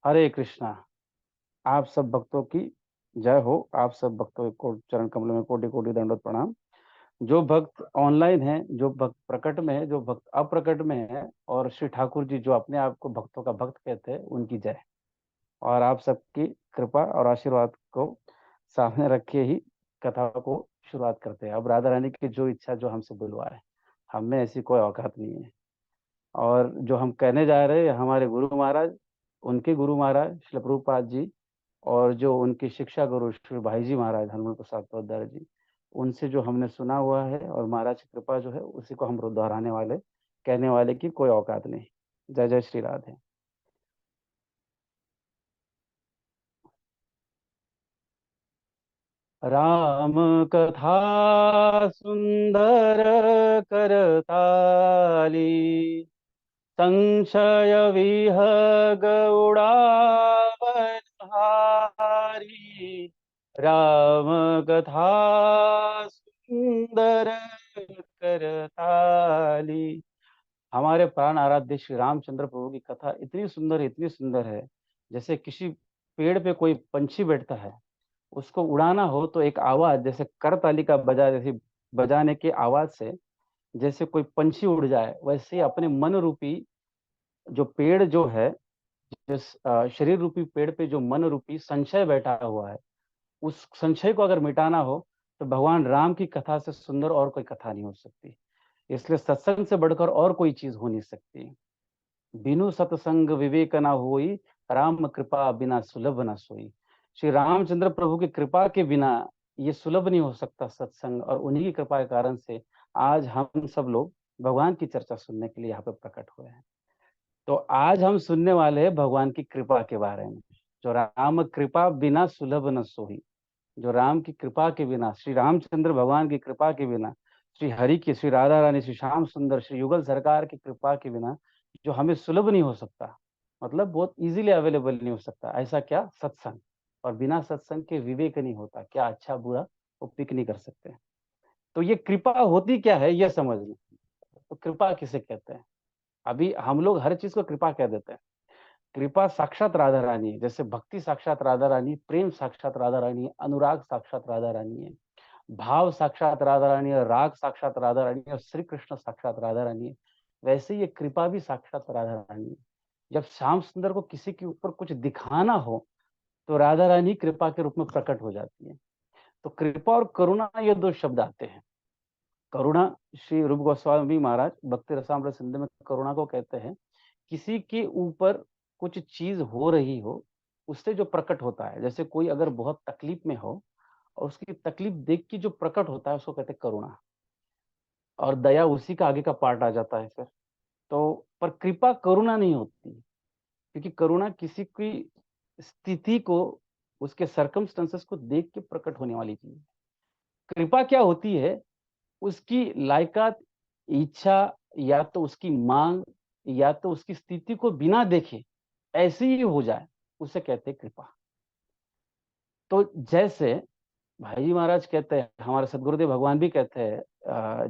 हरे कृष्णा। आप सब भक्तों की जय हो। आप सब भक्तों को चरण कमलों में कोटि कोटि दंडवत प्रणाम। जो भक्त ऑनलाइन हैं, जो भक्त प्रकट में है, जो भक्त अप्रकट में है, और श्री ठाकुर जी जो अपने आप को भक्तों का भक्त कहते हैं, उनकी जय। और आप सबकी कृपा और आशीर्वाद को सामने रखे ही कथा को शुरुआत करते हैं। अब राधा रानी की जो इच्छा, जो हमसे बुलवा है, हम में ऐसी कोई औकात नहीं है। और जो हम कहने जा रहे हैं, हमारे गुरु महाराज, उनके गुरु महाराज श्री प्रभुपाद जी, और जो उनके शिक्षा गुरु श्री भाई जी महाराज हनुमान प्रसाद पोद्दार जी, उनसे जो हमने सुना हुआ है, और महाराज की कृपा जो है उसी को हम दोहराने वाले, कहने वाले की कोई औकात नहीं। जय जय श्री राधे। राम कथा सुंदर करताली, संशय विहग उड़ावनहारी। राम कथा सुंदर करताली। हमारे प्राण आराध्य श्री रामचंद्र प्रभु की कथा इतनी सुंदर है। जैसे किसी पेड़ पे कोई पंछी बैठता है, उसको उड़ाना हो तो एक आवाज, जैसे करताली का जैसे बजाने की आवाज से जैसे कोई पंछी उड़ जाए, वैसे ही अपने मन रूपी जो पेड़ जो है, जिस शरीर रूपी पेड़ पे जो मन रूपी संशय बैठा हुआ है, उस संशय को अगर मिटाना हो तो भगवान राम की कथा से सुंदर और कोई कथा नहीं हो सकती। इसलिए सत्संग से बढ़कर और कोई चीज हो नहीं सकती। बिनु सत्संग विवेक ना होई, राम कृपा बिना सुलभ ना सोई। श्री रामचंद्र प्रभु की कृपा के बिना ये सुलभ नहीं हो सकता सत्संग, और उन्हीं की कृपा के कारण से आज हम सब लोग भगवान की चर्चा सुनने के लिए यहाँ पे प्रकट हुए हैं। तो आज हम सुनने वाले हैं भगवान की कृपा के बारे में। जो राम कृपा बिना सुलभ न सोई। जो राम की कृपा के बिना, श्री रामचंद्र भगवान की कृपा के बिना, श्री हरि की, श्री राधा रानी, श्री श्याम सुंदर, श्री युगल सरकार की कृपा के बिना जो हमें सुलभ नहीं हो सकता, मतलब बहुत इजीली अवेलेबल नहीं हो सकता। ऐसा क्या? सत्संग। और बिना सत्संग के विवेक नहीं होता, क्या अच्छा बुरा वो पिक नहीं कर सकते। तो ये कृपा होती क्या है, ये समझ लें। तो कृपा किसे कहते हैं? अभी हम लोग हर चीज को कृपा कह देते हैं। कृपा साक्षात राधा रानी है। जैसे भक्ति साक्षात राधा रानी, प्रेम साक्षात राधा रानी है, अनुराग साक्षात राधा रानी है, भाव साक्षात राधा रानी है, राग साक्षात राधा रानी है, और श्री कृष्ण साक्षात राधा रानी है। वैसे ये कृपा भी साक्षात राधा रानी है। जब श्याम सुंदर को किसी के ऊपर कुछ दिखाना हो तो राधा रानी कृपा के रूप में प्रकट हो जाती है। तो कृपा और करुणा, ये दो शब्द आते हैं। करुणा, श्री रूप गोस्वामी महाराज भक्ति रसामृत सिंधु में करुणा को कहते हैं किसी के ऊपर कुछ चीज हो रही हो, उससे जो प्रकट होता है। जैसे कोई अगर बहुत तकलीफ में हो और उसकी तकलीफ देख के जो प्रकट होता है, उसको कहते हैं करुणा। और दया उसी का आगे का पार्ट आ जाता है फिर। तो पर कृपा करुणा नहीं होती, क्योंकि करुणा किसी की स्थिति को, उसके सर्कमस्टेंसेस को देख के प्रकट होने वाली चीज है। कृपा क्या होती है? उसकी लायकात, इच्छा, या तो उसकी मांग, या तो उसकी स्थिति को बिना देखे ऐसे ही हो जाए, उसे कहते हैं कृपा। तो जैसे भाई जी महाराज कहते हैं, हमारे सदगुरुदेव भगवान भी कहते हैं,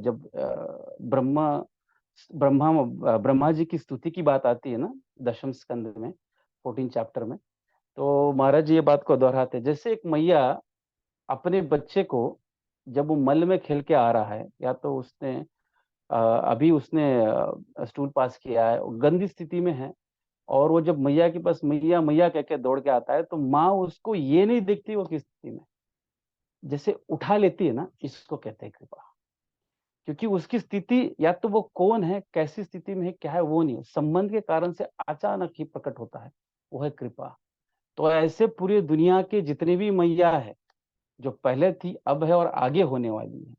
जब ब्रह्मा जी की स्तुति की बात आती है ना, दशम स्कंद में, 14 चैप्टर में, तो महाराज जी ये बात को दोहराते हैं। जैसे एक मैया अपने बच्चे को, जब वो मल में खेल के आ रहा है, या तो उसने अभी उसने स्टूल पास किया है, वो गंदी स्थिति में है, और वो जब मैया के पास मैया मैया कह के दौड़ के आता है, तो माँ उसको ये नहीं देखती वो किस स्थिति में, जैसे उठा लेती है ना, इसको कहते हैं कृपा। क्योंकि उसकी स्थिति, या तो वो कौन है, कैसी स्थिति में है, क्या है, वो नहीं, संबंध के कारण से अचानक ही प्रकट होता है, वो है कृपा। तो ऐसे पूरी दुनिया के जितने भी मैया है, जो पहले थी, अब है, और आगे होने वाली है,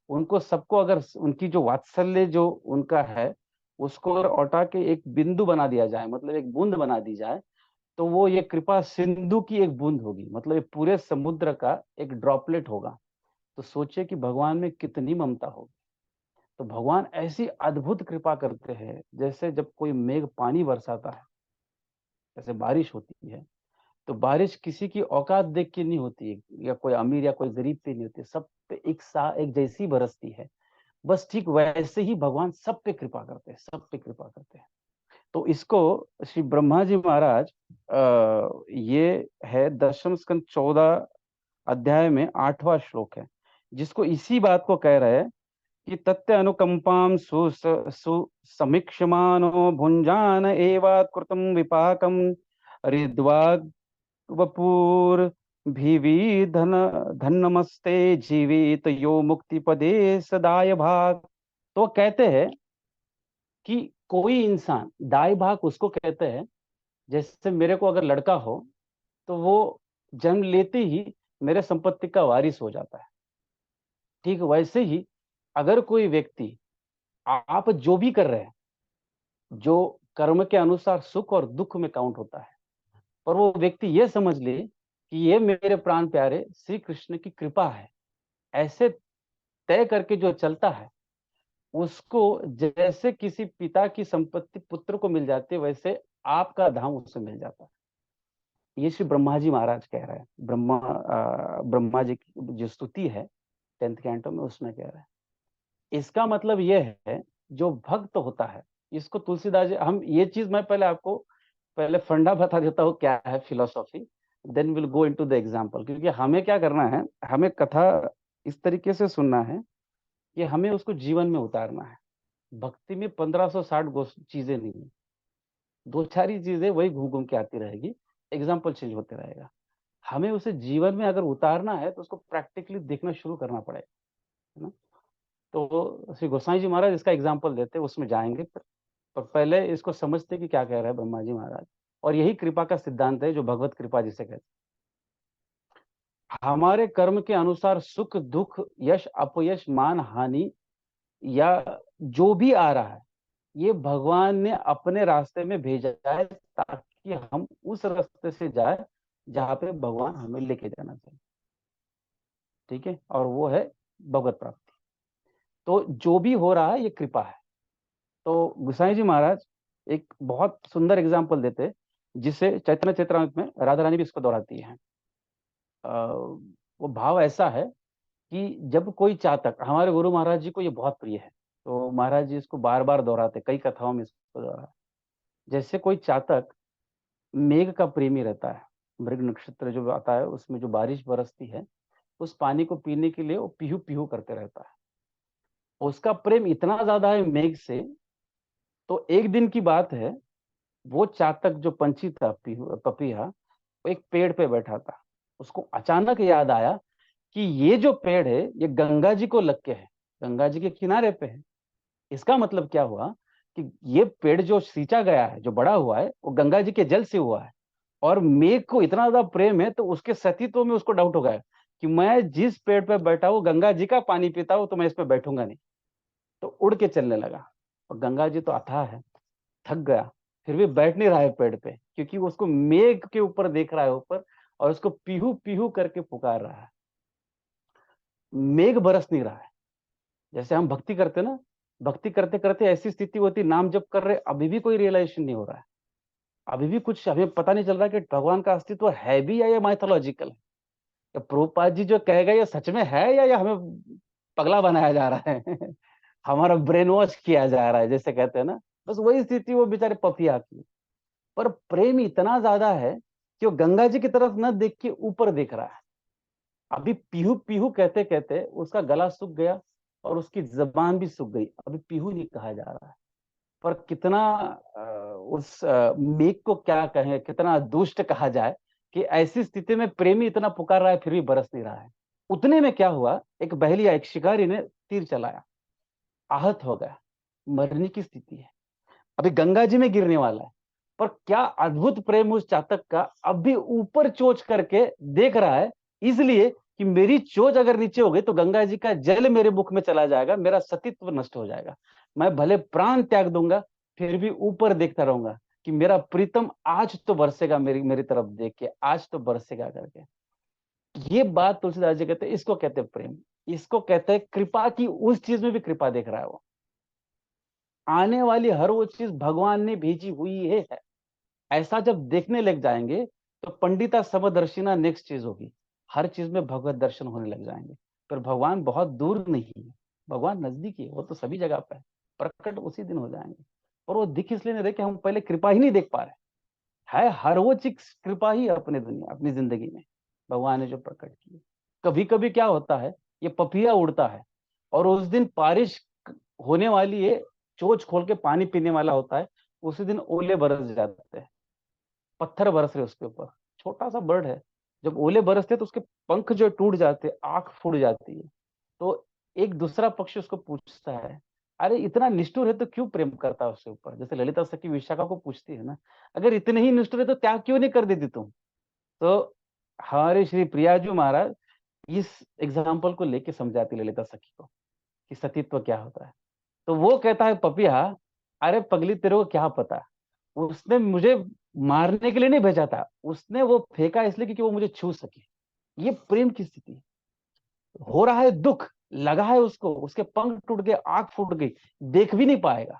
उनको सबको अगर उनकी जो वात्सल्य जो उनका है, उसको अगर औटा के एक बिंदु बना दिया जाए, मतलब एक बूंद बना दी जाए, तो वो ये कृपा सिंधु की एक बूंद होगी, मतलब ये पूरे समुद्र का एक ड्रॉपलेट होगा। तो सोचिए कि भगवान में कितनी ममता होगी। तो भगवान ऐसी अद्भुत कृपा करते हैं, जैसे जब कोई मेघ पानी बरसाता है, जैसे बारिश होती है, तो बारिश किसी की औकात देख के नहीं होती है, या कोई अमीर या कोई गरीब पे नहीं होती, सब पे एक जैसी बरसती है। बस ठीक वैसे ही भगवान सब पे कृपा करते हैं, सब पे कृपा करते हैं। तो इसको श्री ब्रह्मा जी महाराज ये है दशम स्कंद 14 अध्याय में 8वां श्लोक है, जिसको इसी बात को कह रहे हैं कि तत्ते अनुकंपाम सु समीक्षमानो भुंजान एवात् कृतम विपाकम हरिद्वाग वपुर भिवि धन धन्नमस्ते जीवित यो मुक्ति पदे सदाय भाग। तो कहते हैं कि कोई इंसान, दाय भाग उसको कहते हैं, जैसे मेरे को अगर लड़का हो तो वो जन्म लेते ही मेरे संपत्ति का वारिस हो जाता है। ठीक वैसे ही अगर कोई व्यक्ति, आप जो भी कर रहे हैं, जो कर्म के अनुसार सुख और दुख में काउंट होता है, पर वो व्यक्ति ये समझ ले कि ये मेरे प्राण प्यारे श्री कृष्ण की कृपा है, ऐसे तय करके जो चलता है, उसको जैसे किसी पिता की संपत्ति पुत्र को मिल जाती है, वैसे आपका धाम उससे मिल जाता है। ये श्री ब्रह्मा जी महाराज कह रहे हैं। ब्रह्मा जी की जो स्तुति है 10th कैंटो में, उसमें कह रहे हैं। इसका मतलब ये है, जो भक्त होता है, इसको तुलसीदास जी, हम ये चीज मैं पहले आपको पहले फंडा बता देता हूँ क्या है philosophy, then will go into the example. क्योंकि हमें क्या करना है, हमें कथा इस तरीके से सुनना है कि हमें उसको जीवन में उतारना है। भक्ति में 1560 चीजें नहीं है, दो चार ही चीजें वही घूम घूम के आती रहेगी, एग्जाम्पल चेंज होते रहेगा। हमें उसे जीवन में अगर उतारना है तो उसको प्रैक्टिकली देखना शुरू करना पड़ेगा, है ना। तो श्री गोसाई जी महाराज इसका एग्जाम्पल देते, उसमें जाएंगे, पर पहले इसको समझते कि क्या कह रहे हैं ब्रह्मा जी महाराज। और यही कृपा का सिद्धांत है, जो भगवत कृपा जिसे कहते हैं। हमारे कर्म के अनुसार सुख दुख यश अपयश मान हानि या जो भी आ रहा है, ये भगवान ने अपने रास्ते में भेजा है, ताकि हम उस रास्ते से जाए जहां पे भगवान हमें लेके जाना चाहिए। ठीक है, और वो है भगवत प्राप्ति। तो जो भी हो रहा है ये कृपा है। तो गुसाई जी महाराज एक बहुत सुंदर एग्जाम्पल देते, जिसे चैतन्य चैतरामृत में राधा रानी भी इसको दोहराती है। वो भाव ऐसा है कि जब कोई चातक, हमारे गुरु महाराज जी को ये बहुत प्रिय है, तो महाराज जी इसको बार बार दोहराते, कई कथाओं में इसको दोहराते। जैसे कोई चातक मेघ का प्रेमी रहता है, मृग नक्षत्र जो आता है उसमें जो बारिश बरसती है, उस पानी को पीने के लिए वो पीहू पीहू करते रहता है। उसका प्रेम इतना ज्यादा है मेघ से, तो एक दिन की बात है, वो चातक जो पंछी था पपीहा, वो एक पेड़ पे बैठा था। उसको अचानक याद आया कि ये जो पेड़ है ये गंगा जी को लग के है, गंगा जी के किनारे पे है। इसका मतलब क्या हुआ कि ये पेड़ जो सींचा गया है, जो बड़ा हुआ है, वो गंगा जी के जल से हुआ है। और मेघ को इतना ज्यादा प्रेम है, तो उसके सतीत्व में उसको डाउट हो गया कि मैं जिस पेड़ पे बैठा हूँ गंगा जी का पानी पीता हूँ, तो मैं इस पे बैठूंगा नहीं। तो उड़ के चलने लगा। और गंगा जी तो अथाह है, थक गया, फिर भी बैठ नहीं रहा है पेड़ पे, क्योंकि वो उसको मेघ के ऊपर देख रहा है ऊपर, और उसको पीहू पीहू करके पुकार रहा है। मेघ बरस नहीं रहा है। जैसे हम भक्ति करते ना, भक्ति करते करते ऐसी स्थिति होती, नाम जप कर रहे, अभी भी कोई रियलाइजेशन नहीं हो रहा है, अभी भी कुछ हमें पता नहीं चल रहा कि भगवान का अस्तित्व है भी या ये माइथोलॉजिकल है, या प्रभुपाद जी जो कह गए ये सच में है, या हमें पगला बनाया जा रहा है हमारा ब्रेन वॉश किया जा रहा है, जैसे कहते हैं ना। बस वही स्थिति वो बेचारे पपिया की। पर प्रेम इतना ज्यादा है कि वो गंगा जी की तरफ न देख के ऊपर देख रहा है। अभी पीहू पीहू कहते कहते उसका गला सूख गया और उसकी जबान भी सूख गई, अभी पीहू नहीं कहा जा रहा है। पर कितना उस मेघ को क्या कहें, कितना दुष्ट कहा जाए कि ऐसी स्थिति में प्रेमी इतना पुकार रहा है फिर भी बरस नहीं रहा है। उतने में क्या हुआ, एक बहेलिया, एक शिकारी ने तीर चलाया, आहत हो गया, मरने की स्थिति है, अभी गंगा जी में गिरने वाला है। पर क्या अद्भुत प्रेम उस चातक का, अब भी ऊपर चोच करके देख रहा है, इसलिए कि मेरी चोच अगर नीचे हो गई तो गंगा जी का जल मेरे मुख में चला जाएगा, मेरा सतीत्व नष्ट हो जाएगा, मैं भले प्राण त्याग दूंगा, फिर भी ऊपर देखता रहूंगा कि मेरा प्रीतम आज तो बरसेगा, मेरी मेरी तरफ देख के आज तो बरसेगा करके। ये बात तुलसीदास जी कहते हैं, इसको कहते हैं प्रेम, इसको कहते हैं कृपा की, उस चीज में भी कृपा देख रहा है वो। आने वाली हर वो चीज भगवान ने भेजी हुई है। ऐसा जब देखने लग जाएंगे तो पंडिता समदर्शिना नेक्स्ट चीज होगी, हर चीज में भगवत दर्शन होने लग जाएंगे। पर भगवान बहुत दूर नहीं है, भगवान नजदीक है, वो तो सभी जगह पे है, प्रकट उसी दिन हो जाएंगे। और वो दिख इसलिए नहीं रहे कि हम पहले कृपा ही नहीं देख पा रहे, है हर वो चीज कृपा ही है अपने दुनिया अपनी जिंदगी में भगवान ने जो प्रकट की है। कभी कभी क्या होता है, ये पपीहा उड़ता है और उस दिन बारिश होने वाली है, चोंच खोल के पानी पीने वाला होता है, उसी दिन ओले बरस जाते हैं, पत्थर बरस रहे उसके ऊपर। छोटा सा बर्ड है, जब ओले बरसते हैं तो उसके पंख जो टूट जाते हैं, आंख फूट जाती है। तो एक दूसरा पक्षी उसको पूछता है, अरे इतना निष्ठुर है तो क्यों प्रेम करता है उसके ऊपर? जैसे ललिता सखी विशाखा को पूछती है ना, अगर इतने ही निष्ठुर है तो त्याग क्यों नहीं कर देती तुम? तो हमारे श्री प्रियाजू महाराज इस एग्जाम्पल को लेके समझाती ललिता सखी को कि सतीत्व क्या होता है। तो वो कहता है पपिया, अरे पगली तेरे को क्या पता, उसने मुझे मारने के लिए नहीं भेजा था, उसने वो फेंका इसलिए क्योंकि वो मुझे छू सके। ये प्रेम की स्थिति है। हो रहा है दुख, लगा है उसको, उसके पंख टूट गए, आंख फूट गई, देख भी नहीं पाएगा,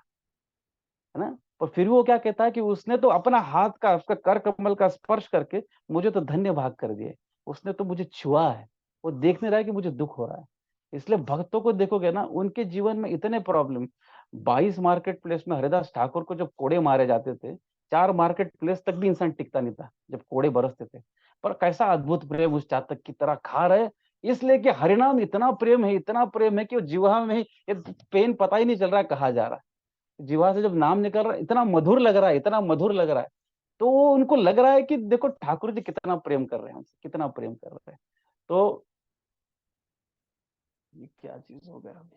है ना? पर फिर वो क्या कहता है कि उसने तो अपना हाथ का, उसका कर कमल का स्पर्श करके मुझे तो धन्य भाग कर दिए, उसने तो मुझे छुआ है, वो देख नहीं रहा है कि मुझे दुख हो रहा है। इसलिए भक्तों को देखोगे ना, उनके जीवन में इतने प्रॉब्लम। 22 मार्केट प्लेस में हरिदास ठाकुर को जब कोड़े मारे जाते थे, 4 मार्केट प्लेस तक भी इंसान टिकता नहीं था जब कोड़े बरसते थे। पर कैसा अद्भुत प्रेम उस चातक की तरह खा रहे, इसलिए कि हरिनाम इतना प्रेम है, इतना प्रेम है कि वो जीवा में ही ये पेन पता ही नहीं चल रहा है कहाँ जा रहा है। जीवा से जब नाम निकल रहा है, इतना मधुर लग रहा है, इतना मधुर लग रहा है। तो वो उनको लग रहा है कि देखो ठाकुर जी कितना प्रेम कर रहे हैं हमसे, कितना प्रेम कर रहे हैं। तो ये क्या चीज हो गया अभी,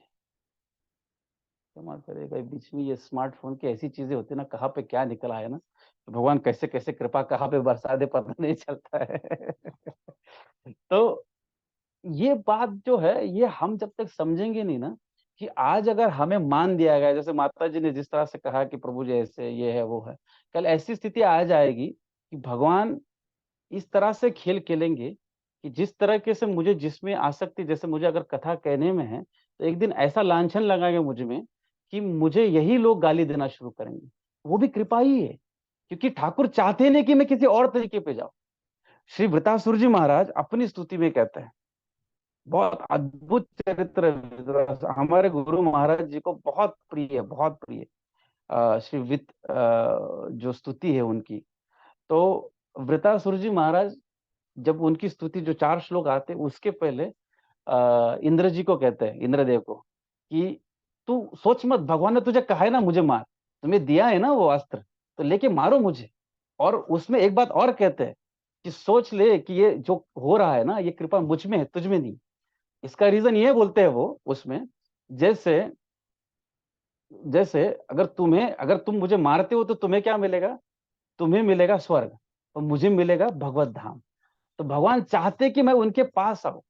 क्षमा करेगा, बीच में ये स्मार्टफोन की ऐसी चीजें होती है ना, कहाँ पे क्या निकल आया ना, तो भगवान कैसे कैसे कृपा कहाँ पे बरसा दे पता नहीं चलता है। तो ये बात जो है, ये हम जब तक समझेंगे नहीं ना, कि आज अगर हमें मान दिया गया, जैसे माता जी ने जिस तरह से कहा कि प्रभु जी ऐसे ये है वो है, कल ऐसी स्थिति आ जाएगी कि भगवान इस तरह से खेल खेलेंगे कि जिस तरह के से मुझे जिसमें आसक्ति, जैसे मुझे अगर कथा कहने में है, तो एक दिन ऐसा लांछन लगाएंगे मुझ में कि मुझे यही लोग गाली देना शुरू करेंगे। वो भी कृपा ही है, क्योंकि ठाकुर चाहते नहीं कि मैं किसी और तरीके पे जाऊं। श्री वृतासुर जी महाराज अपनी स्तुति में कहते हैं, बहुत अद्भुत चरित्र है, हमारे गुरु महाराज जी को बहुत प्रिय है, बहुत प्रिय। श्री वित जो स्तुति है उनकी, तो वृतासुर जी महाराज जब उनकी स्तुति जो 4 श्लोक आते हैं, उसके पहले इंद्र जी को कहते हैं, इंद्रदेव को, कि तू सोच मत, भगवान ने तुझे कहा है ना मुझे मार, तुम्हें दिया है ना वो अस्त्र, तो लेके मारो मुझे। और उसमें एक बात और कहते हैं कि सोच ले कि ये जो हो रहा है ना, ये कृपा मुझ में है, तुझ में नहीं। इसका रीजन ये बोलते हैं वो उसमें, जैसे जैसे अगर तुम मुझे मारते हो तो तुम्हें क्या मिलेगा? तुम्हें मिलेगा स्वर्ग, और मुझे मिलेगा भगवत धाम। तो भगवान चाहते कि मैं उनके पास आऊं।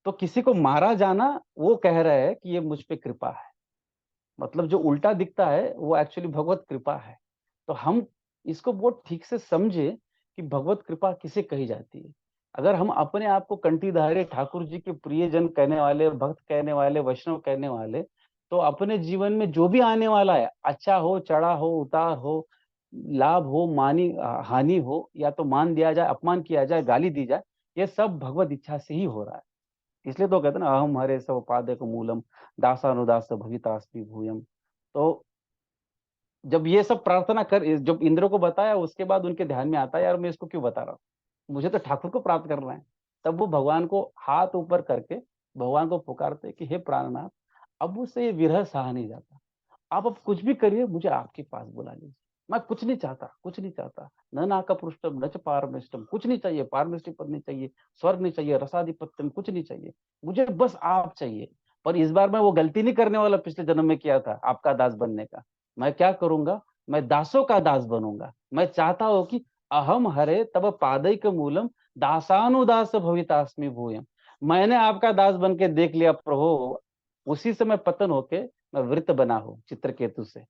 तो किसी को मारा जाना, वो कह रहा है कि ये मुझ पे कृपा है। मतलब जो उल्टा दिखता है वो एक्चुअली भगवत कृपा है। तो हम इसको बहुत ठीक से समझे कि भगवत कृपा किसे कही जाती है। अगर हम अपने आप को कंठीधारी ठाकुर जी के प्रियजन कहने वाले, भक्त कहने वाले, वैष्णव कहने वाले, तो अपने जीवन में जो भी आने वाला है, अच्छा हो, चढ़ा हो, उतार हो, लाभ हो, मानी हानि हो, या तो मान दिया जाए, अपमान किया जाए, गाली दी जाए, ये सब भगवत इच्छा से ही हो रहा है। इसलिए तो कहते हैं ना, अहम हरे सब पादक मूलम, दासानुदास भवितास्मि भूयम। तो जब ये सब प्रार्थना कर, जब इंद्र को बताया, उसके बाद उनके ध्यान में आता है, यार मैं इसको क्यों बता रहा हूँ, मुझे तो ठाकुर को प्राप्त करना है। तब वो भगवान को हाथ ऊपर करके भगवान को पुकारते कि हे प्राणनाथ, अब मुझसे ये विरह सहा नहीं जाता, आप अब कुछ भी करिए, मुझे आपके पास बुला लीजिए। मैं कुछ नहीं चाहता, कुछ नहीं चाहता, न नाका पृष्ठम न च पारमिष्टम, कुछ नहीं चाहिए, पारमिष्टि पद नहीं चाहिए, स्वर्ग नहीं चाहिए, रसाधिपत्यम कुछ नहीं चाहिए, मुझे बस आप चाहिए। पर इस बार मैं वो गलती नहीं करने वाला, पिछले जन्म में किया था आपका दास बनने का। मैं क्या करूंगा, मैं दासों का दास बनूंगा। मैं चाहता हूं कि अहम हरे तब पादैक मूलम, दासानुदास भवितास्मि भूयम। मैंने आपका दास बन के देख लिया प्रभु, उसी समय पतन होके मैं वृत्त बना हूं चित्रकेतु से।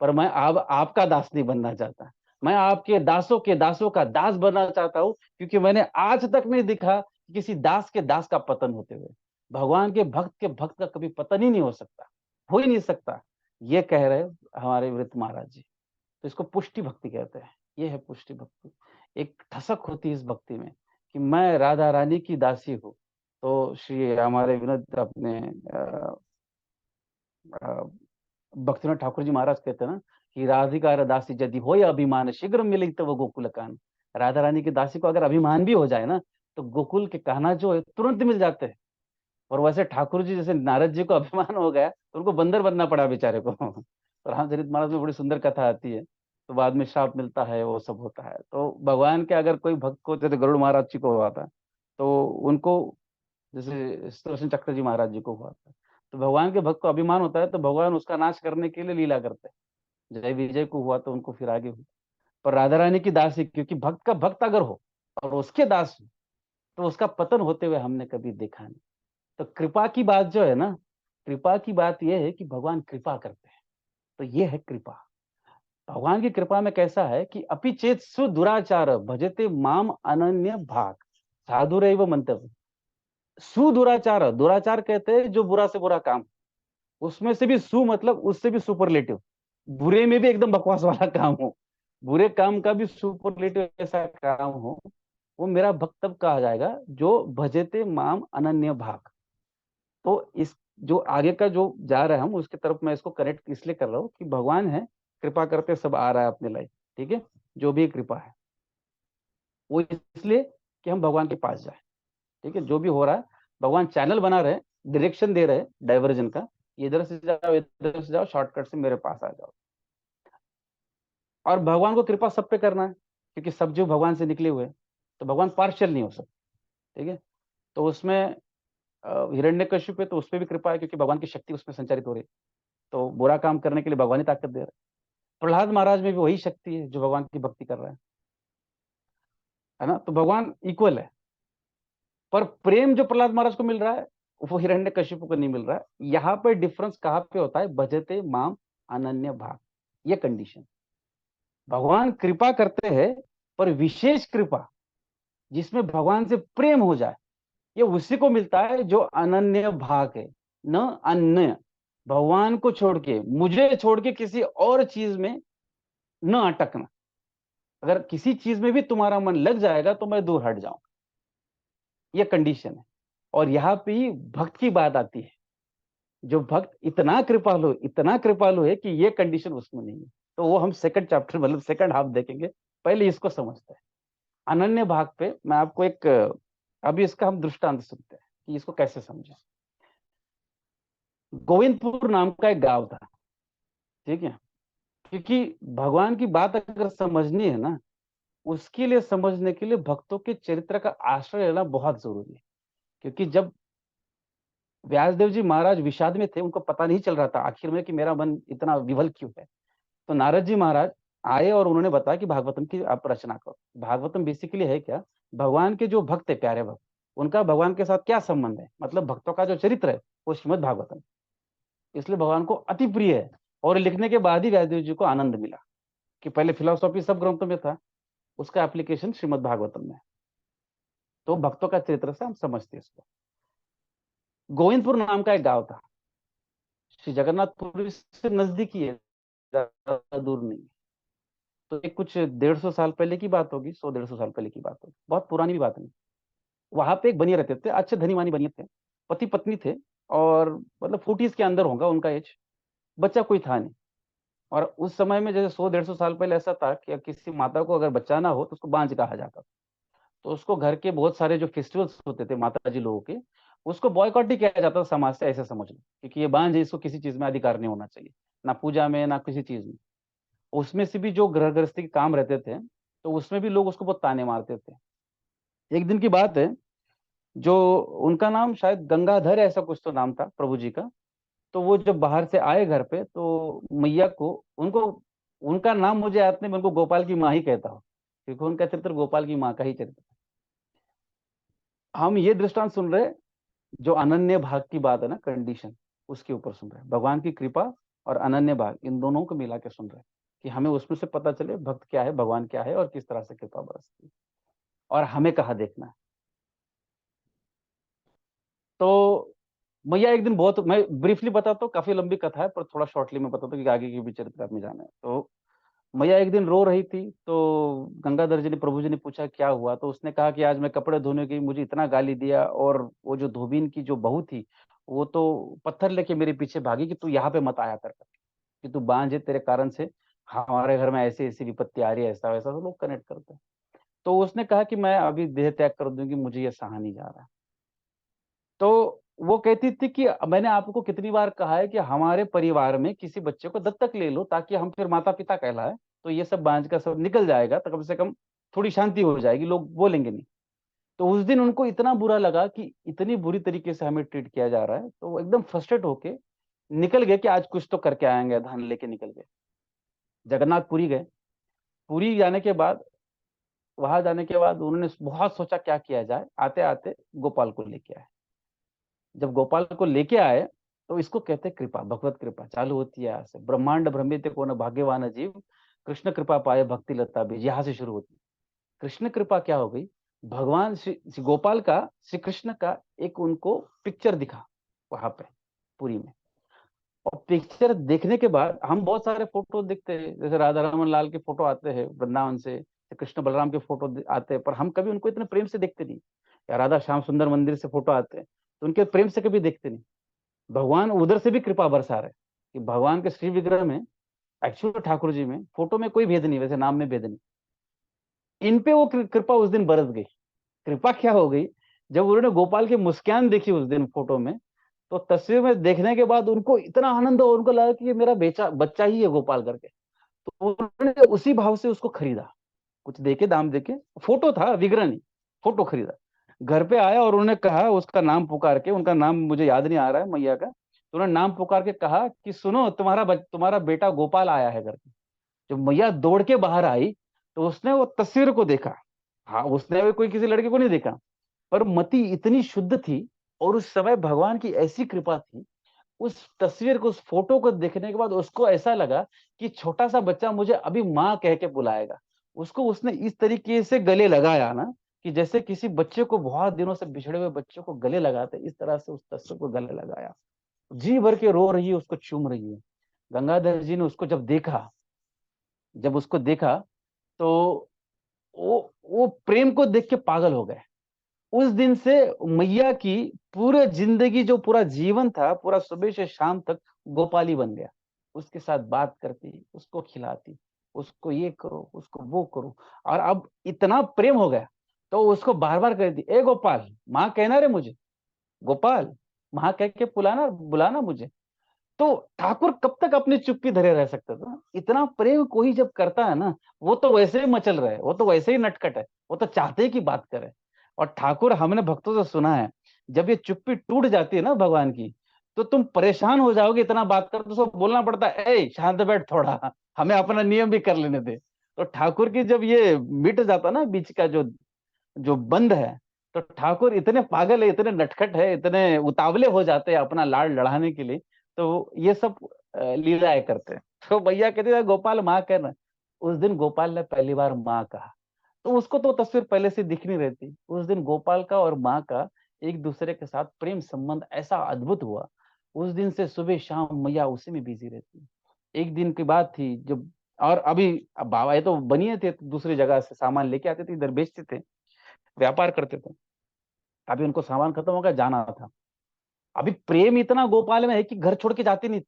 पर मैं अब आपका दास नहीं बनना चाहता, मैं आपके दासों के दासों का दास बनना चाहता हूं, क्योंकि मैंने आज तक नहीं दिखा कि किसी दास के दास का पतन होते हुए। भगवान के भक्त का कभी पतन ही नहीं हो सकता, हो ही नहीं सकता। ये कह रहे हमारे वृत्त महाराज जी। तो इसको पुष्टि भक्ति कहते हैं। ये है पुष्टि भक्ति। एक ठसक होती है इस भक्ति में कि मैं राधा रानी की दासी हूँ। तो श्री हमारे विनोद अपने भक्तिनाथ ठाकुर जी महाराज कहते हैं ना कि राधिका दासी यदि हो या अभिमान शीघ्र मिले तो वो गोकुल कान। राधा रानी की दासी को अगर अभिमान भी हो जाए ना, तो गोकुल के कहना जो है तुरंत मिल जाते हैं। और वैसे ठाकुर जी जैसे नारद जी को अभिमान हो गया तो उनको बंदर बनना पड़ा बेचारे को। तो रामचरितमानस में बड़ी सुंदर कथा आती है, तो बाद में श्राप मिलता है, वो सब होता है। तो भगवान के अगर कोई भक्त को, जैसे गरुड़ महाराज जी को हुआ था, तो उनको, जैसे सुदर्शन चक्र जी महाराज जी को हुआ था, तो भगवान के भक्त को अभिमान होता है तो भगवान उसका नाश करने के लिए लीला करते हैं। जय विजय को हुआ तो उनको फिर आगे हुआ। पर राधा रानी की दासी, क्योंकि भक्त का भक्त अगर हो और उसके दास हो, तो उसका पतन होते हुए हमने कभी देखा नहीं। तो कृपा की बात जो है ना, कृपा की बात यह है कि भगवान कृपा करते हैं। तो ये है कृपा। भगवान की कृपा में कैसा है कि अपि चेत सुदुराचार भजते माम अनन्य भाग साधुरैव मंतव्य। सुदुराचार, दुराचार कहते हैं जो बुरा से बुरा काम, उसमें से भी सु मतलब उससे भी सुपरलेटिव, बुरे में भी एकदम बकवास वाला काम हो, बुरे काम का भी सुपरलेटिव ऐसा काम हो, वो मेरा भक्त तब कहा जाएगा जो भजते माम अनन्य भाग। तो इस जो आगे का जो जा रहा है हम उसकी तरफ मैं इसको कनेक्ट इसलिए कर रहा हूँ कि भगवान है, कृपा करते सब आ रहा है अपने लाइफ। ठीक है, जो भी कृपा है वो इसलिए कि हम भगवान के पास जाए। ठीक है, जो भी हो रहा है भगवान चैनल बना रहे, डायरेक्शन दे रहे, डाइवर्जन का, इधर से जाओ इधर से जाओ, शॉर्टकट से मेरे पास आ जाओ। और भगवान को कृपा सब पे करना है, क्योंकि सब जो भगवान से निकले हुए हैं, तो भगवान पार्शियल नहीं हो सकते। ठीक है, तो उसमें हिरण्यकश्यप पे तो उस पर भी कृपा है, क्योंकि भगवान की शक्ति उसमें संचारित हो रही है, तो बुरा काम करने के लिए भगवान ही ताकत दे रहा है। प्रहलाद महाराज में भी वही शक्ति है जो भगवान की भक्ति कर रहा है ना। तो भगवान इक्वल है, पर प्रेम जो प्रहलाद महाराज को मिल रहा है वो हिरण्यकश्यप को नहीं मिल रहा है। यहाँ पे डिफरेंस कहाँ पे होता है, भजते माम अनन्य भाग, ये कंडीशन। भगवान कृपा करते हैं, पर विशेष कृपा जिसमें भगवान से प्रेम हो जाए, ये उसी को मिलता है जो अनन्य भाग है, न अन्य। भगवान को छोड़ के, मुझे छोड़ के किसी और चीज में न अटकना। अगर किसी चीज में भी तुम्हारा मन लग जाएगा तो मैं दूर हट जाऊंगा, ये कंडीशन है। और यहाँ पे ही भक्त की बात आती है, जो भक्त इतना कृपालु है कि ये कंडीशन उसमें नहीं है। तो वो हम सेकंड चैप्टर मतलब सेकंड हाफ देखेंगे, पहले इसको समझते हैं। अनन्य भाग पे मैं आपको एक, अभी इसका हम दृष्टांत सुनते हैं कि इसको कैसे समझे। गोविंदपुर नाम का एक गांव था। ठीक है, क्योंकि भगवान की बात अगर समझनी है ना, उसके लिए, समझने के लिए भक्तों के चरित्र का आश्रय लेना बहुत जरूरी है। क्योंकि जब व्यासदेव जी महाराज विषाद में थे, उनको पता नहीं चल रहा था आखिर में कि मेरा मन इतना विवल क्यों है, तो नारद जी महाराज आए और उन्होंने बताया कि भागवतम की आप रचना करो। भागवतम बेसिकली है क्या, भगवान के जो भक्त है, प्यारे भक्त, उनका भगवान के साथ क्या संबंध है, मतलब भक्तों का जो चरित्र है वो श्रीमद भागवतम, इसलिए भगवान को अति प्रिय है। और लिखने के बाद ही व्यासदेव जी को आनंद मिला कि पहले फिलोसॉफी सब ग्रंथों में था, उसका एप्लीकेशन श्रीमद भागवतम में। तो भक्तों का चरित्र से हम समझते हैं इसको। गोविंदपुर नाम का एक गांव था, श्री जगन्नाथपुरी से नजदीक ही है, ज्यादा दूर नहीं। तो एक कुछ 150 साल पहले की बात होगी, 100 150 साल पहले की बात होगी, बहुत पुरानी भी बात नहीं। वहां पे एक बनिया रहते थे, अच्छे धनी मानी बनिए थे, पति पत्नी थे, और मतलब 40s के अंदर होगा उनका एज। बच्चा कोई था नहीं। और उस समय में जैसे 100 150 साल पहले ऐसा था कि किसी माता को अगर बच्चा ना हो तो उसको बांझ कहा जाता था। तो उसको घर के बहुत सारे जो फेस्टिवल्स होते थे माता जी लोगों के, उसको बॉयकॉट ही किया जाता था समाज से, ऐसे समझ लो, क्योंकि ये बांझ है, इसको किसी चीज में अधिकार नहीं होना चाहिए, ना पूजा में ना किसी चीज में। उसमें से भी जो गृह गृहस्थी के काम रहते थे, तो उसमें भी लोग उसको बहुत ताने मारते थे। एक दिन की बात है, जो उनका नाम शायद गंगाधर ऐसा कुछ तो नाम था प्रभु जी का। तो वो जब बाहर से आए घर पे, तो मैया को, उनको, उनका नाम मुझे याद नहीं, मैं उनको गोपाल की माँ ही कहता हूँ, क्योंकि उनका चरित्र गोपाल की माँ का ही चरित्र। हम ये दृष्टांत सुन रहे, जो अनन्य भाग की बात है ना, कंडीशन, उसके ऊपर सुन रहे हैं। भगवान की कृपा और अनन्य भाग, इन दोनों को मिला के सुन रहे हैं, कि हमें उसमें से पता चले भक्त क्या है, भगवान क्या है, और किस तरह से कृपा बरसती है, और हमें कहाँ देखना है। तो मैया एक दिन, बहुत मैं ब्रीफली बताता हूँ, काफी लंबी कथा है, पर थोड़ा शॉर्टली मैं बताता हूँ कि आगे की भी चरित्र में जाना है। तो मैया एक दिन रो रही थी, तो गंगाधर जी ने, प्रभु जी ने पूछा क्या हुआ, तो उसने कहा कि आज मैं कपड़े धोने गई, मुझे इतना गाली दिया, और वो जो धोबीन की जो बहू थी, वो तो पत्थर लेके मेरे पीछे भागी कि तू यहाँ पे मत आया कर, कि तू बांझ है, तेरे कारण से हमारे घर में ऐसी ऐसी विपत्ति आ रही है, ऐसा वैसा, तो लोग कनेक्ट करते हैं। तो उसने कहा कि मैं अभी देह त्याग कर दूंगी, मुझे ये सहा नहीं जा रहा। तो वो कहती थी कि मैंने आपको कितनी बार कहा है कि हमारे परिवार में किसी बच्चे को दत्तक ले लो, ताकि हम फिर माता पिता कहलाए, तो ये सब बांझ का सब निकल जाएगा, तो कम से कम थोड़ी शांति हो जाएगी, लोग बोलेंगे नहीं। तो उस दिन उनको इतना बुरा लगा कि इतनी बुरी तरीके से हमें ट्रीट किया जा रहा है, तो वो एकदम फ्रस्ट्रेट होके निकल गए कि आज कुछ तो करके आएंगे, धान लेके निकल गए। जगन्नाथपुरी गए। पुरी जाने के बाद, वहां जाने के बाद उन्होंने बहुत सोचा क्या किया जाए। आते आते गोपाल को लेके आए। जब गोपाल को लेके आए, तो इसको कहते हैं कृपा, भगवत कृपा चालू होती है यहाँ से। ब्रह्मांड भ्रमित को न भाग्यवान जीव, कृष्ण कृपा पाए भक्ति लता बीज, यहाँ से शुरू होती है। कृष्ण कृपा क्या हो गई, भगवान श्री गोपाल का, श्री कृष्ण का एक उनको पिक्चर दिखा वहां पे पुरी में। और पिक्चर देखने के बाद हम बहुत सारे फोटो देखते हैं, जैसे राधा रमन लाल के फोटो आते हैं वृंदावन से, कृष्ण बलराम के फोटो आते हैं, पर हम कभी उनको इतने प्रेम से देखते नहीं। या राधा श्याम सुंदर मंदिर से फोटो आते हैं, तो उनके प्रेम से कभी देखते नहीं। भगवान उधर से भी कृपा बरसा रहे कि भगवान के श्री विग्रह में, एक्चुअल ठाकुर जी में, फोटो में कोई भेद नहीं, वैसे नाम में भेद नहीं। इन पे वो कृपा उस दिन बरस गई। कृपा क्या हो गई, जब उन्होंने गोपाल की मुस्कान देखी उस दिन फोटो में, तो तस्वीर में देखने के बाद उनको इतना आनंद हो, उनको लगा कि ये मेरा बेचा बच्चा ही है गोपाल करके। तो उन्होंने उसी भाव से उसको खरीदा, कुछ देके, दाम देके। फोटो था, विग्रह नहीं, फोटो खरीदा। घर पे आया और उन्होंने कहा, उसका नाम पुकार के, उनका नाम मुझे याद नहीं आ रहा है मैया का, तो उन्होंने नाम पुकार के कहा कि सुनो, तुम्हारा बेटा गोपाल आया है घर पे। जब मैया दौड़ के बाहर आई, तो उसने वो तस्वीर को देखा। हाँ, उसने भी कोई किसी लड़के को नहीं देखा, पर मति इतनी शुद्ध थी, और उस समय भगवान की ऐसी कृपा थी, उस तस्वीर को, उस फोटो को देखने के बाद उसको ऐसा लगा कि छोटा सा बच्चा मुझे अभी माँ कह के बुलाएगा। उसको उसने इस तरीके से गले लगाया ना, कि जैसे किसी बच्चे को, बहुत दिनों से बिछड़े हुए बच्चे को गले लगाते, इस तरह से उस तस्वीर को गले लगाया। जी भर के रो रही है, उसको चूम रही है। गंगाधर जी ने उसको जब उसको देखा, तो वो प्रेम को देख के पागल हो गए। उस दिन से मैया की पूरे जिंदगी, जो पूरा जीवन था, पूरा सुबह से शाम तक गोपाली बन गया। उसके साथ बात करती, उसको खिलाती, उसको ये करो, उसको वो करो। और अब इतना प्रेम हो गया, तो उसको बार बार कहती, ए गोपाल, माँ कहना रे मुझे, गोपाल, माँ कह के बुलाना बुलाना मुझे। तो ठाकुर कब तक अपनी चुप्पी धरे रह सकता था। इतना प्रेम कोई जब करता है ना, वो तो वैसे ही मचल रहे, वो तो वैसे ही नटखट है, वो तो चाहते ही कि बात करे। और ठाकुर, हमने भक्तों से सुना है, जब ये चुप्पी टूट जाती है ना भगवान की, तो तुम परेशान हो जाओगे, इतना बात कर, तो उसको बोलना पड़ता है, ए शांत बैठ थोड़ा, हमें अपना नियम भी कर लेने दे। तो ठाकुर की जब ये मिट जाता ना बीच का जो जो बंद है, तो ठाकुर इतने पागल है, इतने नटखट है, इतने उतावले हो जाते हैं अपना लाड़ लड़ाने के लिए। तो ये सब लीलाएं करते हैं। तो भैया कहते थे, गोपाल माँ कहना। उस दिन गोपाल ने पहली बार माँ कहा। तो उसको तो तस्वीर पहले से दिख नहीं रहती, उस दिन गोपाल का और माँ का एक दूसरे के साथ प्रेम संबंध ऐसा अद्भुत हुआ। उस दिन से सुबह शाम मैया उसी में बिजी रहती है। एक दिन की बात थी जब, और अभी, अब बाबा ये तो बनिए थे, दूसरी जगह से सामान लेके आते थे, इधर बेचते थे, व्यापार करते थे। अभी उनको सामान खत्म हो गया, जाना था। अभी प्रेम इतना गोपाल में है कि घर छोड़ के जाती नहीं थी।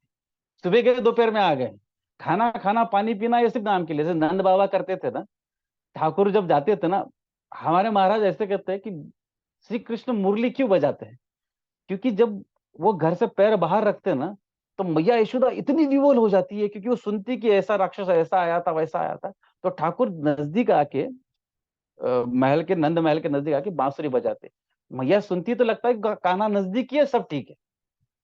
सुबह गए, दोपहर में आ गए। खाना खाना, पानी पीना, ये सिर्फ नाम के लिए, जैसे नंद बाबा करते थे ना, ठाकुर जब जाते थे ना, हमारे महाराज ऐसे कहते हैं कि श्री कृष्ण मुरली क्यों बजाते हैं, क्योंकि जब वो घर से पैर बाहर रखते हैं ना, तो मैया यशोदा इतनी विवोल हो जाती है, क्योंकि वो सुनती कि ऐसा राक्षस ऐसा आया था, वैसा आया था। तो ठाकुर नजदीक आके, महल के, नंद महल के नजदीक आके बांसुरी बजाते। मैया सुनती तो लगता है कि कान्हा नजदीक ही है, सब ठीक है।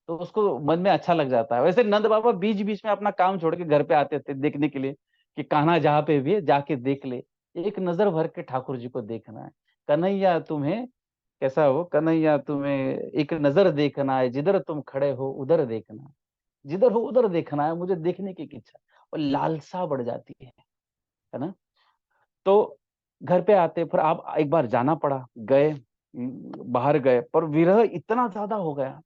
तो उसको मन में अच्छा लग जाता है। वैसे नंद बाबा बीच बीच में अपना काम छोड़ के घर पे आते थे देखने के लिए, कि कान्हा जहाँ पे भी है जाके देख ले, एक नजर भर के ठाकुर जी को देखना है। कन्हैया तुम्हें, कैसा हो कन्हैया, तुम्हें एक नजर देखना है, जिधर तुम खड़े हो उधर देखना है, जिधर हो उधर देखना है, मुझे देखने की इच्छा और लालसा बढ़ जाती है ना। तो घर पे आते, फिर आप एक बार जाना पड़ा, गए, बाहर गए, पर विरह इतना ज्यादा हो गया।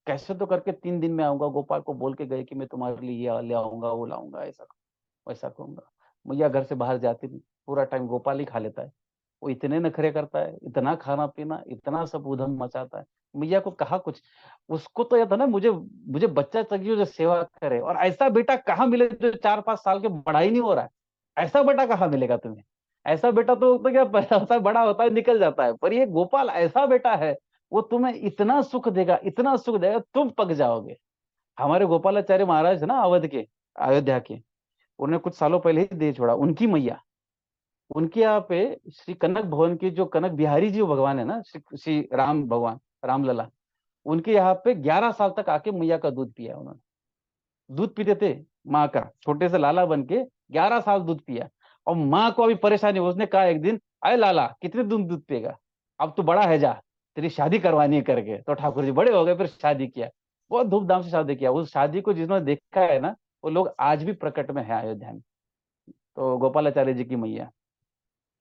कैसे तो करके 3 दिन में आऊंगा, गोपाल को बोल के गए कि मैं तुम्हारे लिए ये ले आऊंगा, वो लाऊंगा, ऐसा वैसा कहूंगा। मैया घर से बाहर जाती नहीं, पूरा टाइम गोपाल ही खा लेता है। वो इतने नखरे करता है, इतना खाना पीना, इतना सब उधम मचाता है। मैया को कहा कुछ, उसको तो यह था ना, मुझे मुझे बच्चा चाहिए जो सेवा करे, और ऐसा बेटा कहाँ मिले जो 4-5 साल के बड़ा ही नहीं हो रहा है, ऐसा बेटा कहाँ मिलेगा तुम्हें? ऐसा बेटा तो क्या पैदा होता है, बड़ा होता है, निकल जाता है, पर ये गोपाल ऐसा बेटा है, वो तुम्हें इतना सुख देगा, इतना सुख देगा, तुम पक जाओगे। हमारे गोपालाचार्य महाराज है ना, अवध के, अयोध्या के, उन्होंने कुछ सालों पहले ही दे छोड़ा, उनकी मैया, उनके यहाँ पे श्री कनक भवन की जो कनक बिहारी जी वो भगवान है ना, श्री राम भगवान, रामलला, उनके यहाँ पे 11 साल तक आके मैया का दूध पिया उन्होंने। दूध पीते थे माँ का, छोटे से लाला बन के 11 साल दूध पिया। और माँ को अभी परेशानी हुई, उसने कहा एक दिन, अरे लाला कितने दिन दूध पिएगा, अब तू बड़ा है, जा तेरी शादी करवानी है करके। तो ठाकुर जी बड़े हो गए, फिर शादी किया, बहुत धूमधाम से शादी किया। उस शादी को जिन्होंने देखा है ना, वो लोग आज भी प्रकट में है अयोध्या में। तो गोपालाचार्य जी की मैया,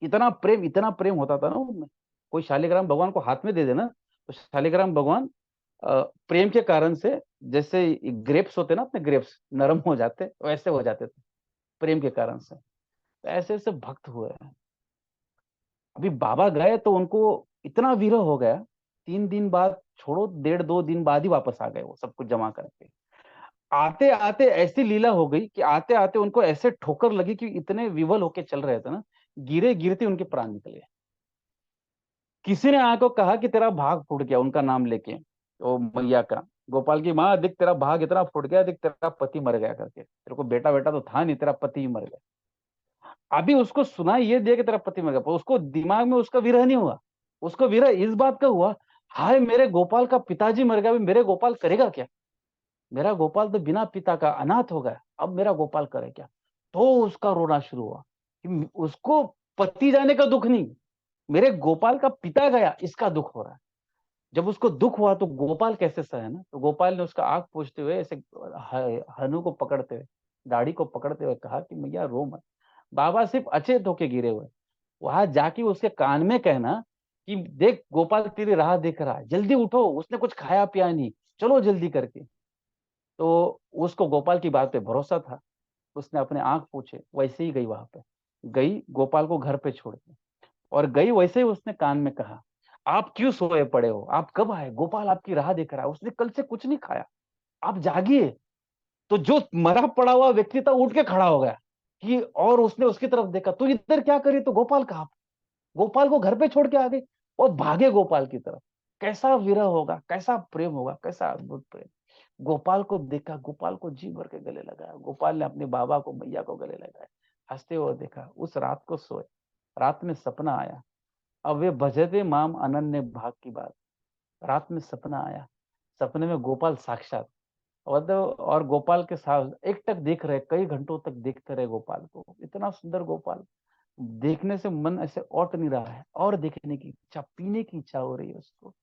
इतना प्रेम होता था ना उनमें। कोई शालिग्राम भगवान को हाथ में दे देना, तो शालिग्राम भगवान प्रेम के कारण से, जैसे ग्रेप्स होते ना अपने, ग्रेप्स नरम हो जाते वैसे हो जाते थे, प्रेम के कारण से। तो ऐसे ऐसे भक्त हुए हैं। अभी बाबा गए तो उनको इतना विरह हो गया, 3 दिन बाद छोड़ो, 1.5-2 दिन बाद ही वापस आ गए, वो सब कुछ जमा करके। आते आते ऐसी लीला हो गई कि आते आते उनको ऐसे ठोकर लगी कि इतने विवल होके चल रहे थे ना, गिरे गिरते उनके प्राण निकल गए। किसी ने आको कहा कि तेरा भाग फूट गया, उनका नाम लेके, ओ मैया का, गोपाल की माँ, देख तेरा भाग इतना फूट गया, देख तेरा पति मर गया करके, तेरे को बेटा बेटा तो था नहीं, तेरा पति ही मर गया। अभी उसको सुनाई ये दिया कि तेरा पति मर गया, पर उसको दिमाग में उसका विरह नहीं हुआ। उसको विरह इस बात का हुआ, हाय मेरे गोपाल का पिताजी मर गया, अभी मेरे गोपाल करेगा क्या? मेरा गोपाल तो बिना पिता का अनाथ हो गया, अब मेरा गोपाल करे क्या? तो उसका रोना शुरू हुआ कि उसको पति जाने का दुख नहीं, मेरे गोपाल का पिता गया इसका दुख हो रहा है। जब उसको दुख हुआ तो गोपाल कैसे सहे ना, तो गोपाल ने उसका आंख पोंछते हुए ऐसे हनु को पकड़ते हुए, दाढ़ी को पकड़ते हुए कहा कि मैया रो मत। बाबा सिर्फ अचेत होके गिरे हुए, वहां जाके उसके कान में कहना कि देख गोपाल तेरी राह देख रहा है, जल्दी उठो, उसने कुछ खाया पिया नहीं, चलो जल्दी करके। तो उसको गोपाल की बात पे भरोसा था, उसने अपने आंख पूछे, वैसे ही गई वहां पे, गई गोपाल को घर पे छोड़ के, और गई वैसे ही उसने कान में कहा, आप क्यों सोए पड़े हो, आप कब आए, गोपाल आपकी राह देख रहा है, उसने कल से कुछ नहीं खाया, आप जागिए। तो जो मरा पड़ा हुआ व्यक्ति था उठ के खड़ा हो गया कि, और उसने उसकी तरफ देखा, तो इधर क्या करी, तो गोपाल कहा, गोपाल को घर पे छोड़ के आ गई, और भागे गोपाल की तरफ। कैसा विरह होगा, कैसा प्रेम होगा, कैसा अद्भुत प्रेम। गोपाल को देखा, गोपाल को जी भर के गले लगाया, गोपाल ने अपने बाबा को, मैया को गले लगाया, हंसते हुए देखा। उस रात को सोए, रात में सपना आया, अब वे भजते माम अनन्य भाग की बात, रात में सपना आया, सपने में गोपाल साक्षात, और गोपाल के साथ एक टक देख रहे, कई घंटों तक देखते रहे गोपाल को, इतना सुंदर गोपाल, देखने से मन ऐसे औट नहीं रहा है, और देखने की इच्छा, पीने की इच्छा हो रही है उसको।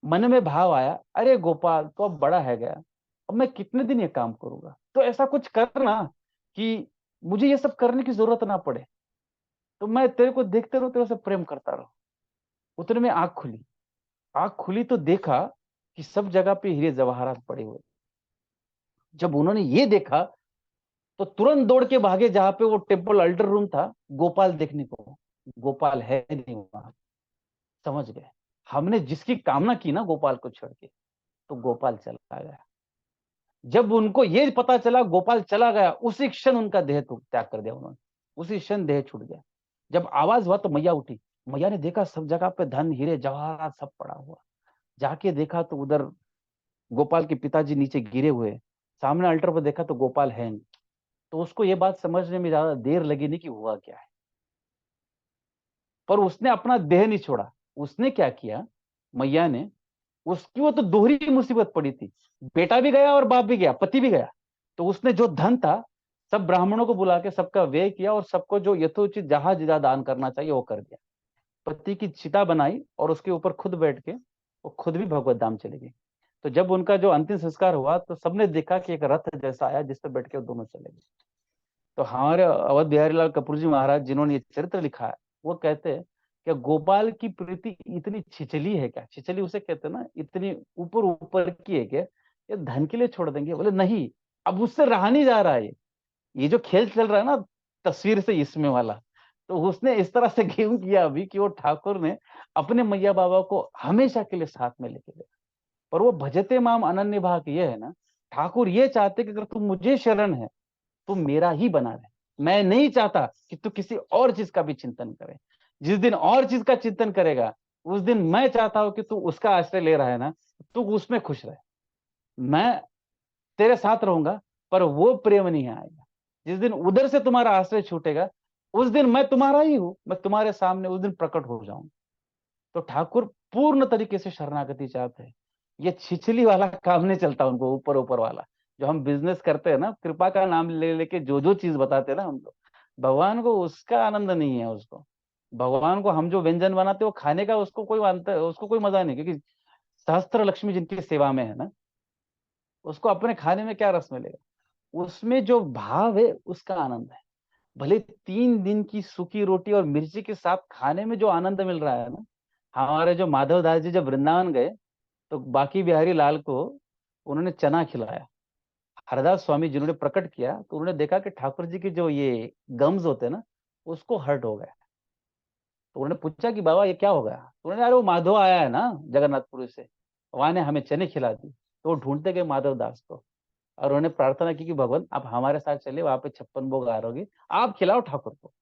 मन में भाव आया, अरे गोपाल तो अब बड़ा है गया, अब मैं कितने दिन ये काम करूंगा, तो ऐसा कुछ करना कि मुझे ये सब करने की जरूरत ना पड़े, तो मैं तेरे को देखते रहूं, तेरे से प्रेम करता रहूं। उतने में आंख खुली, आंख खुली तो देखा कि सब जगह पे हीरे जवाहरात पड़े हुए। जब उन्होंने ये देखा तो तुरंत दौड़ के भागे जहां पे वो टेम्पल अल्टर रूम था, गोपाल देखने को। गोपाल है नहीं वहां, समझ गए, हमने जिसकी कामना की ना गोपाल को छोड़ के, तो गोपाल चला गया। जब उनको ये पता चला गोपाल चला गया, उसी क्षण उनका देह तो त्याग कर दिया उन्होंने, उसी क्षण देह छूट गया। जब आवाज हुआ तो मैया उठी, मैया ने देखा सब जगह पे धन हीरे जवाहरात सब पड़ा हुआ, जाके देखा तो उधर गोपाल के पिताजी नीचे गिरे हुए, सामने अल्टर पर देखा तो गोपाल है नहीं। तो उसको ये बात समझने में ज्यादा देर लगी नहीं कि हुआ क्या है, पर उसने अपना देह नहीं छोड़ा। उसने क्या किया, मैया ने, उसकी वो तो दोहरी मुसीबत पड़ी थी, बेटा भी गया और बाप भी गया, पति भी गया। तो उसने जो धन था सब ब्राह्मणों को बुला के सबका व्यय किया, और सबको जो यथोचित जहां जिदा दान करना चाहिए वो कर दिया। पति की चिता बनाई और उसके ऊपर खुद बैठ के वो खुद भी भगवत धाम चली गई। तो जब उनका जो अंतिम संस्कार हुआ तो सबने देखा कि एक रथ जैसा आया जिस पर बैठ के वो दोनों चले गए। तो हमारे अवध बिहारी लाल कपूर जी महाराज जिन्होंने ये चरित्र लिखा है, वो कहते हैं कि गोपाल की प्रीति इतनी छिचली है क्या, छिचली उसे कहते हैं ना, इतनी ऊपर ऊपर की है क्या, ये धन के लिए छोड़ देंगे? बोले नहीं, अब उससे रहा नहीं जा रहा है। ये जो खेल चल रहा है ना तस्वीर से इसमें वाला, तो उसने इस तरह से गेम किया अभी कि वो ठाकुर ने अपने मैया बाबा को हमेशा के लिए साथ में लेके गया। पर वो भजते माम अनन्य भाग ये है ना, ठाकुर ये चाहते कि अगर तू मुझे शरण है तो मेरा ही बना रहे। मैं नहीं चाहता कि तू किसी और चीज का भी चिंतन करे। जिस दिन और चीज का चिंतन करेगा, उस दिन मैं चाहता हूं कि तू उसका आश्रय ले रहा है ना, तू उसमें खुश रहे। मैं तेरे साथ रहूंगा, पर वो प्रेम नहीं आएगा। जिस दिन उधर से तुम्हारा आश्रय छूटेगा, उस दिन मैं तुम्हारा ही हूं, मैं तुम्हारे सामने उस दिन प्रकट हो जाऊं। तो ठाकुर पूर्ण तरीके से शरणागति चाहते हैं। ये छिछली वाला काम नहीं चलता उनको, ऊपर ऊपर वाला। जो हम बिजनेस करते हैं ना, कृपा का नाम ले लेके जो जो चीज बताते हैं ना हम लोग, भगवान को उसका आनंद नहीं है। उसको, भगवान को हम जो व्यंजन बनाते हैं वो खाने का उसको कोई उसको कोई मजा नहीं, क्योंकि सहस्त्र लक्ष्मी जिनकी सेवा में है ना, उसको अपने खाने में क्या रस मिलेगा। उसमें जो भाव है उसका आनंद है। भले 3 दिन की सूखी रोटी और मिर्ची के साथ खाने में जो आनंद मिल रहा है ना। हमारे जो माधव दास जी जब वृंदावन गए, तो बाकी बिहारी लाल को उन्होंने चना खिलाया। हरदास स्वामी जिन्होंने प्रकट किया, तो उन्होंने देखा कि ठाकुर जी की जो ये गम्स होते हैं ना, उसको हर्ट हो गया। तो उन्होंने पूछा कि बाबा ये क्या हो गया। तो उन्होंने, अरे वो माधव आया है ना जगन्नाथपुरी से, वहां ने हमें चने खिला दी। तो वो ढूंढते गए माधव दास को, और उन्होंने प्रार्थना की कि भगवान आप हमारे साथ चले, वहां पे 56 भोग आरोगी, आप खिलाओ ठाकुर को।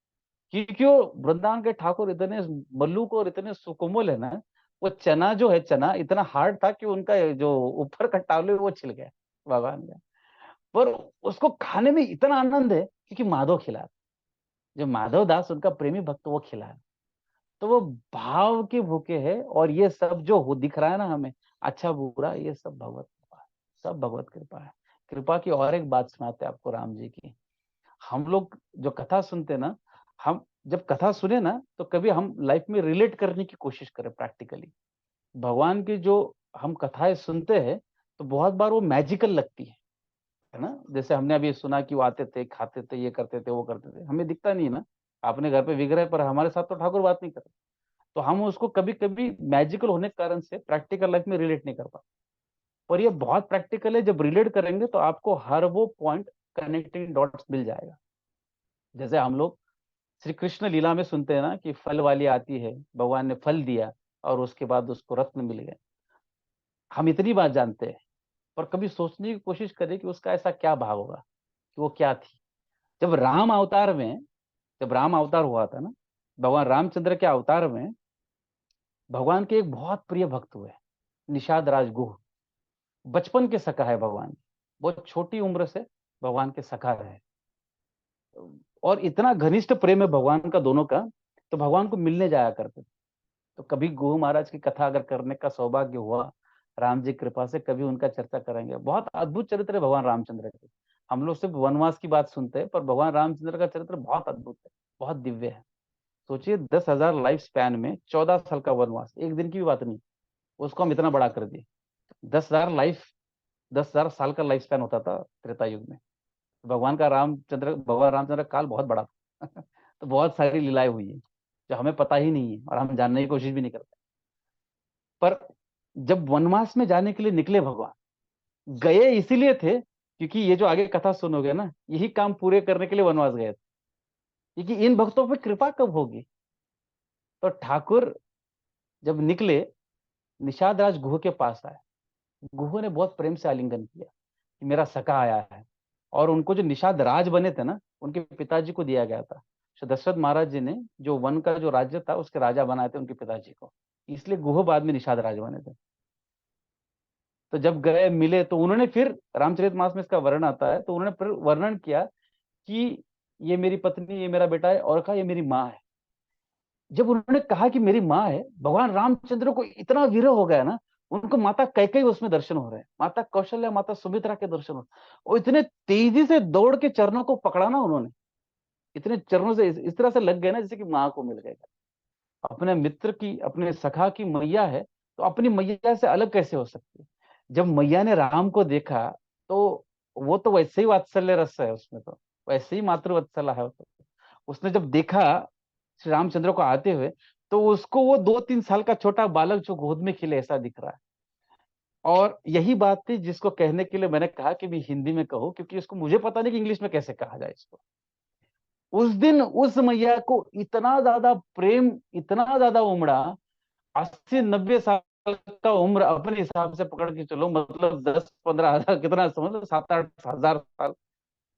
क्योंकि वो वृंदावन के ठाकुर इतने मल्लुक और इतने सुकोमल है ना, वो चना जो है, चना इतना हार्ड था कि उनका जो ऊपर का टावल है वो छिल गया भगवान का। पर उसको खाने में इतना आनंद है क्योंकि माधव खिला रहा। जो माधव दास उनका प्रेमी भक्त वो खिला रहा। तो वो भाव के भूखे है। और ये सब जो हो दिख रहा है ना हमें, अच्छा बुरा, ये सब भगवत कृपा है। सब भगवत कृपा है। कृपा की और एक बात सुनाते हैं आपको राम जी की। हम लोग जो कथा सुनते हैं ना, हम जब कथा सुने ना, तो कभी हम लाइफ में रिलेट करने की कोशिश करें प्रैक्टिकली। भगवान की जो हम कथाएं सुनते हैं, तो बहुत बार वो मैजिकल लगती है ना। जैसे हमने अभी सुना कि वो आते थे, खाते थे, ये करते थे, वो करते थे, हमें दिखता नहीं ना। अपने घर पे विग्रह पर हमारे साथ तो ठाकुर बात नहीं करते। तो हम उसको कभी कभी मैजिकल होने के कारण से प्रैक्टिकल लाइफ में रिलेट नहीं कर पाते। पर ये बहुत प्रैक्टिकल है। जब रिलेट करेंगे तो आपको हर वो पॉइंट, कनेक्टिंग डॉट्स मिल जाएगा। जैसे हम लोग श्री कृष्ण लीला में सुनते हैं ना कि फल वाली आती है, भगवान ने फल दिया और उसके बाद उसको रत्न मिल गए। हम इतनी बात जानते हैं, पर कभी सोचने की कोशिश करें कि उसका ऐसा क्या भाव होगा, कि वो क्या थी। जब राम अवतार में, जब राम अवतार हुआ था ना, भगवान रामचंद्र के अवतार में भगवान के एक बहुत प्रिय भक्त हुए, निषाद राज गुह। बचपन के सखा है भगवान, बहुत छोटी उम्र से भगवान के सखा रहे। और इतना घनिष्ठ प्रेम है भगवान का दोनों का, तो भगवान को मिलने जाया करते थे। तो कभी गुरु महाराज की कथा अगर करने का सौभाग्य हुआ, राम जी कृपा से, कभी उनका चर्चा करेंगे। बहुत अद्भुत चरित्र है भगवान रामचंद्र के। हम लोग सिर्फ वनवास की बात सुनते हैं, पर भगवान रामचंद्र का चरित्र बहुत अद्भुत है, बहुत दिव्य है। सोचिए, 10,000 लाइफ स्पैन में 14 साल का वनवास, एक दिन की भी बात नहीं, उसको हम इतना बड़ा कर दिए। 10,000 साल का लाइफ स्पैन होता था त्रेता युग में। भगवान रामचंद्र का काल बहुत बड़ा था। तो बहुत सारी लीलाएं हुई है जो हमें पता ही नहीं है और हम जानने की कोशिश भी नहीं करते। पर जब वनवास में जाने के लिए निकले भगवान, गए इसीलिए थे क्योंकि ये जो आगे कथा सुनोगे ना, यही काम पूरे करने के लिए वनवास गए थे। क्योंकि इन भक्तों पर कृपा कब होगी। तो ठाकुर जब निकले, निषाद राज गुह के पास आए। गुह ने बहुत प्रेम से आलिंगन किया कि मेरा सखा आया है। और उनको जो निषाद राज बने थे ना, उनके पिताजी को दिया गया था। तो दशरथ महाराज जी ने जो वन का जो राज्य था, उसके राजा बनाए थे उनके पिताजी को। इसलिए गुह बाद में निषाद राज बने थे। तो जब गए मिले, तो उन्होंने फिर, रामचरितमानस में इसका वर्णन आता है, तो उन्होंने फिर वर्णन किया कि ये मेरी पत्नी, ये मेरा बेटा है, और कहा ये मेरी माँ है। जब उन्होंने कहा कि मेरी माँ है, भगवान रामचंद्र को इतना विरह हो गया ना। उनको माता कैकेयी उसमें दर्शन हो रहे हैं, माता कौशल्या, माता सुमित्रा के दर्शन हो रहे हैं। और इतने तेजी से दौड़ के चरणों को पकड़ा ना उन्होंने, इतने चरणों से इस तरह से लग गए ना जैसे कि माँ को मिल गए। अपने मित्र की, अपने सखा की मैया है, तो अपनी मैया से अलग कैसे हो सकती है। जब मैया ने राम को देखा, तो वो तो वैसे ही वात्सल्य रस है उसमें, तो वैसे ही मातृवत्सला है वो तो। उसने जब देखा श्री रामचंद्र को आते हुए, तो उसको वो 2-3 साल का छोटा बालक जो गोद में खिले ऐसा दिख रहा है। और यही बात थी जिसको कहने के लिए मैंने कहा कि मैं हिंदी में कहूँ, क्योंकि इसको मुझे पता नहीं कि इंग्लिश में कैसे कहा जाए इसको। उस दिन उस मैया को इतना ज्यादा प्रेम, इतना ज्यादा उमड़ा, 80-90 साल का उम्र अपने हिसाब से पकड़ के चलो, मतलब 10-15 हजार, कितना समझ लो, 7-8 हजार साल,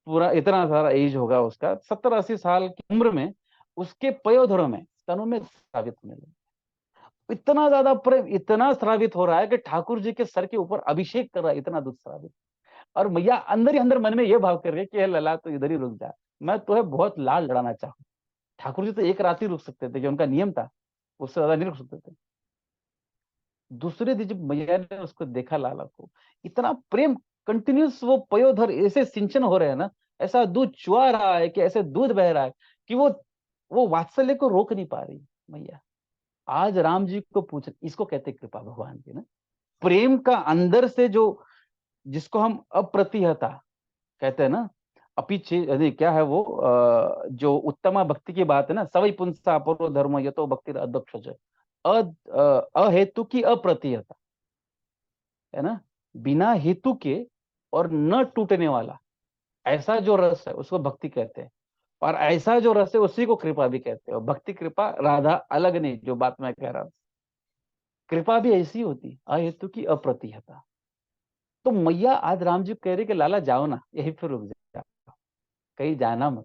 पूरा इतना सारा एज होगा उसका, 70-80 साल की उम्र में उसके पयोधरों में, स्तनों में साबित होने लगे। इतना ज्यादा प्रेम, इतना श्रावित हो रहा है कि ठाकुर जी के सर के ऊपर अभिषेक कर रहा है, इतना दूध श्रावित। और मैया अंदर ही अंदर मन में यह भाव कर रही है कि हे लला, तो इधर ही रुक जा, मैं तुम्हें बहुत लाल लड़ाना चाहूँ। ठाकुर जी तो एक रात ही रुक सकते थे, कि उनका नियम था, उससे ज्यादा नहीं रुक सकते थे। दूसरे दिन जब मैया ने उसको देखा, लाला को, इतना प्रेम, कंटिन्यूस वो पयोधर ऐसे सिंचन हो रहे हैं ना, ऐसा दूध चुआ रहा है, कि ऐसे दूध बह रहा है कि वो वात्सल्य को रोक नहीं पा रही मैया। आज राम जी को पूछ, इसको कहते कृपा भगवान की ना, प्रेम का अंदर से जो, जिसको हम अप्रतिहता कहते हैं ना, अपीछे, अरे क्या है वो, जो उत्तमा भक्ति की बात है ना, सवई पुंसा अपूर्व धर्म ये तो भक्ति अध्यक्ष, अहेतु की अप्रतिहता, है ना, बिना हेतु के और न टूटने वाला, ऐसा जो रस है उसको भक्ति कहते हैं। और ऐसा जो रस है उसी को कृपा भी कहते हैं। और भक्ति कृपा राधा अलग नहीं, जो बात मैं कह रहा हूं, कृपा भी ऐसी होती, अहेतु की अप्रतिहता। तो मैया आज राम जी कह रहे कि लाला जाओ ना, यही फिर रुक जाओ, कहीं जाना मत।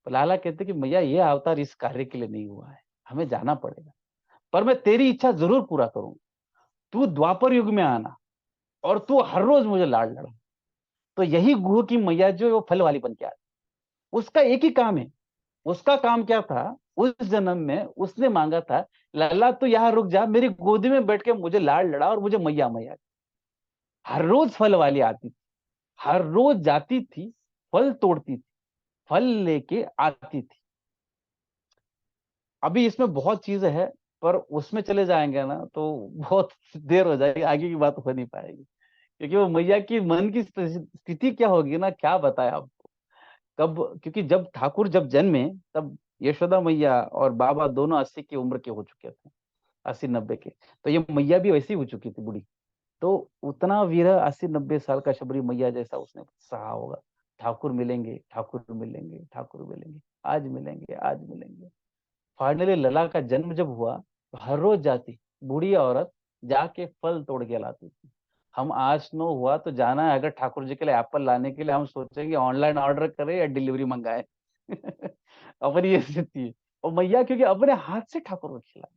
तो लाला कहते कि मैया ये अवतार इस कार्य के लिए नहीं हुआ है, हमें जाना पड़ेगा, पर मैं तेरी इच्छा जरूर पूरा करूंगा। तू द्वापर युग में आना, और तू हर रोज मुझे लाड लड़ा। तो यही गुह की मैया जो है वो फल वाली बन के आती, उसका एक ही काम है। उसका काम क्या था, उस जन्म में उसने मांगा था, लाला तू यहाँ रुक जा, मेरी गोदी में बैठ के मुझे लाड लड़ा और मुझे मैया मैया। हर रोज फल वाली आती थी, हर रोज जाती थी, फल तोड़ती थी, फल लेके आती थी। अभी इसमें बहुत चीजें हैं, पर उसमें चले जाएंगे ना तो बहुत देर हो जाएगी, आगे की बात हो नहीं पाएगी। क्योंकि वो मैया की मन की स्थिति क्या होगी ना, क्या बताए आपको कब। क्योंकि जब ठाकुर जब जन्मे, तब यशोदा मैया और बाबा दोनों 80 की उम्र के हो चुके थे, 80-90 के। तो ये मैया भी वैसी हो चुकी थी, बूढ़ी। तो उतना विरह 80-90 साल का शबरी मैया जैसा उसने सहा होगा। ठाकुर मिलेंगे, ठाकुर मिलेंगे, ठाकुर मिलेंगे, आज मिलेंगे, आज मिलेंगे। फाइनली लला का जन्म जब हुआ, तो हर रोज जाती बूढ़ी औरत, जाके फल तोड़ के लाती थी। हम आज नो हुआ तो जाना है अगर ठाकुर जी के लिए एप्पल लाने के लिए, हम सोचेंगे ऑनलाइन ऑर्डर करें या डिलीवरी मंगाए। अपनी ये स्थिति है। और मैया क्योंकि अपने हाथ से ठाकुर को खिला,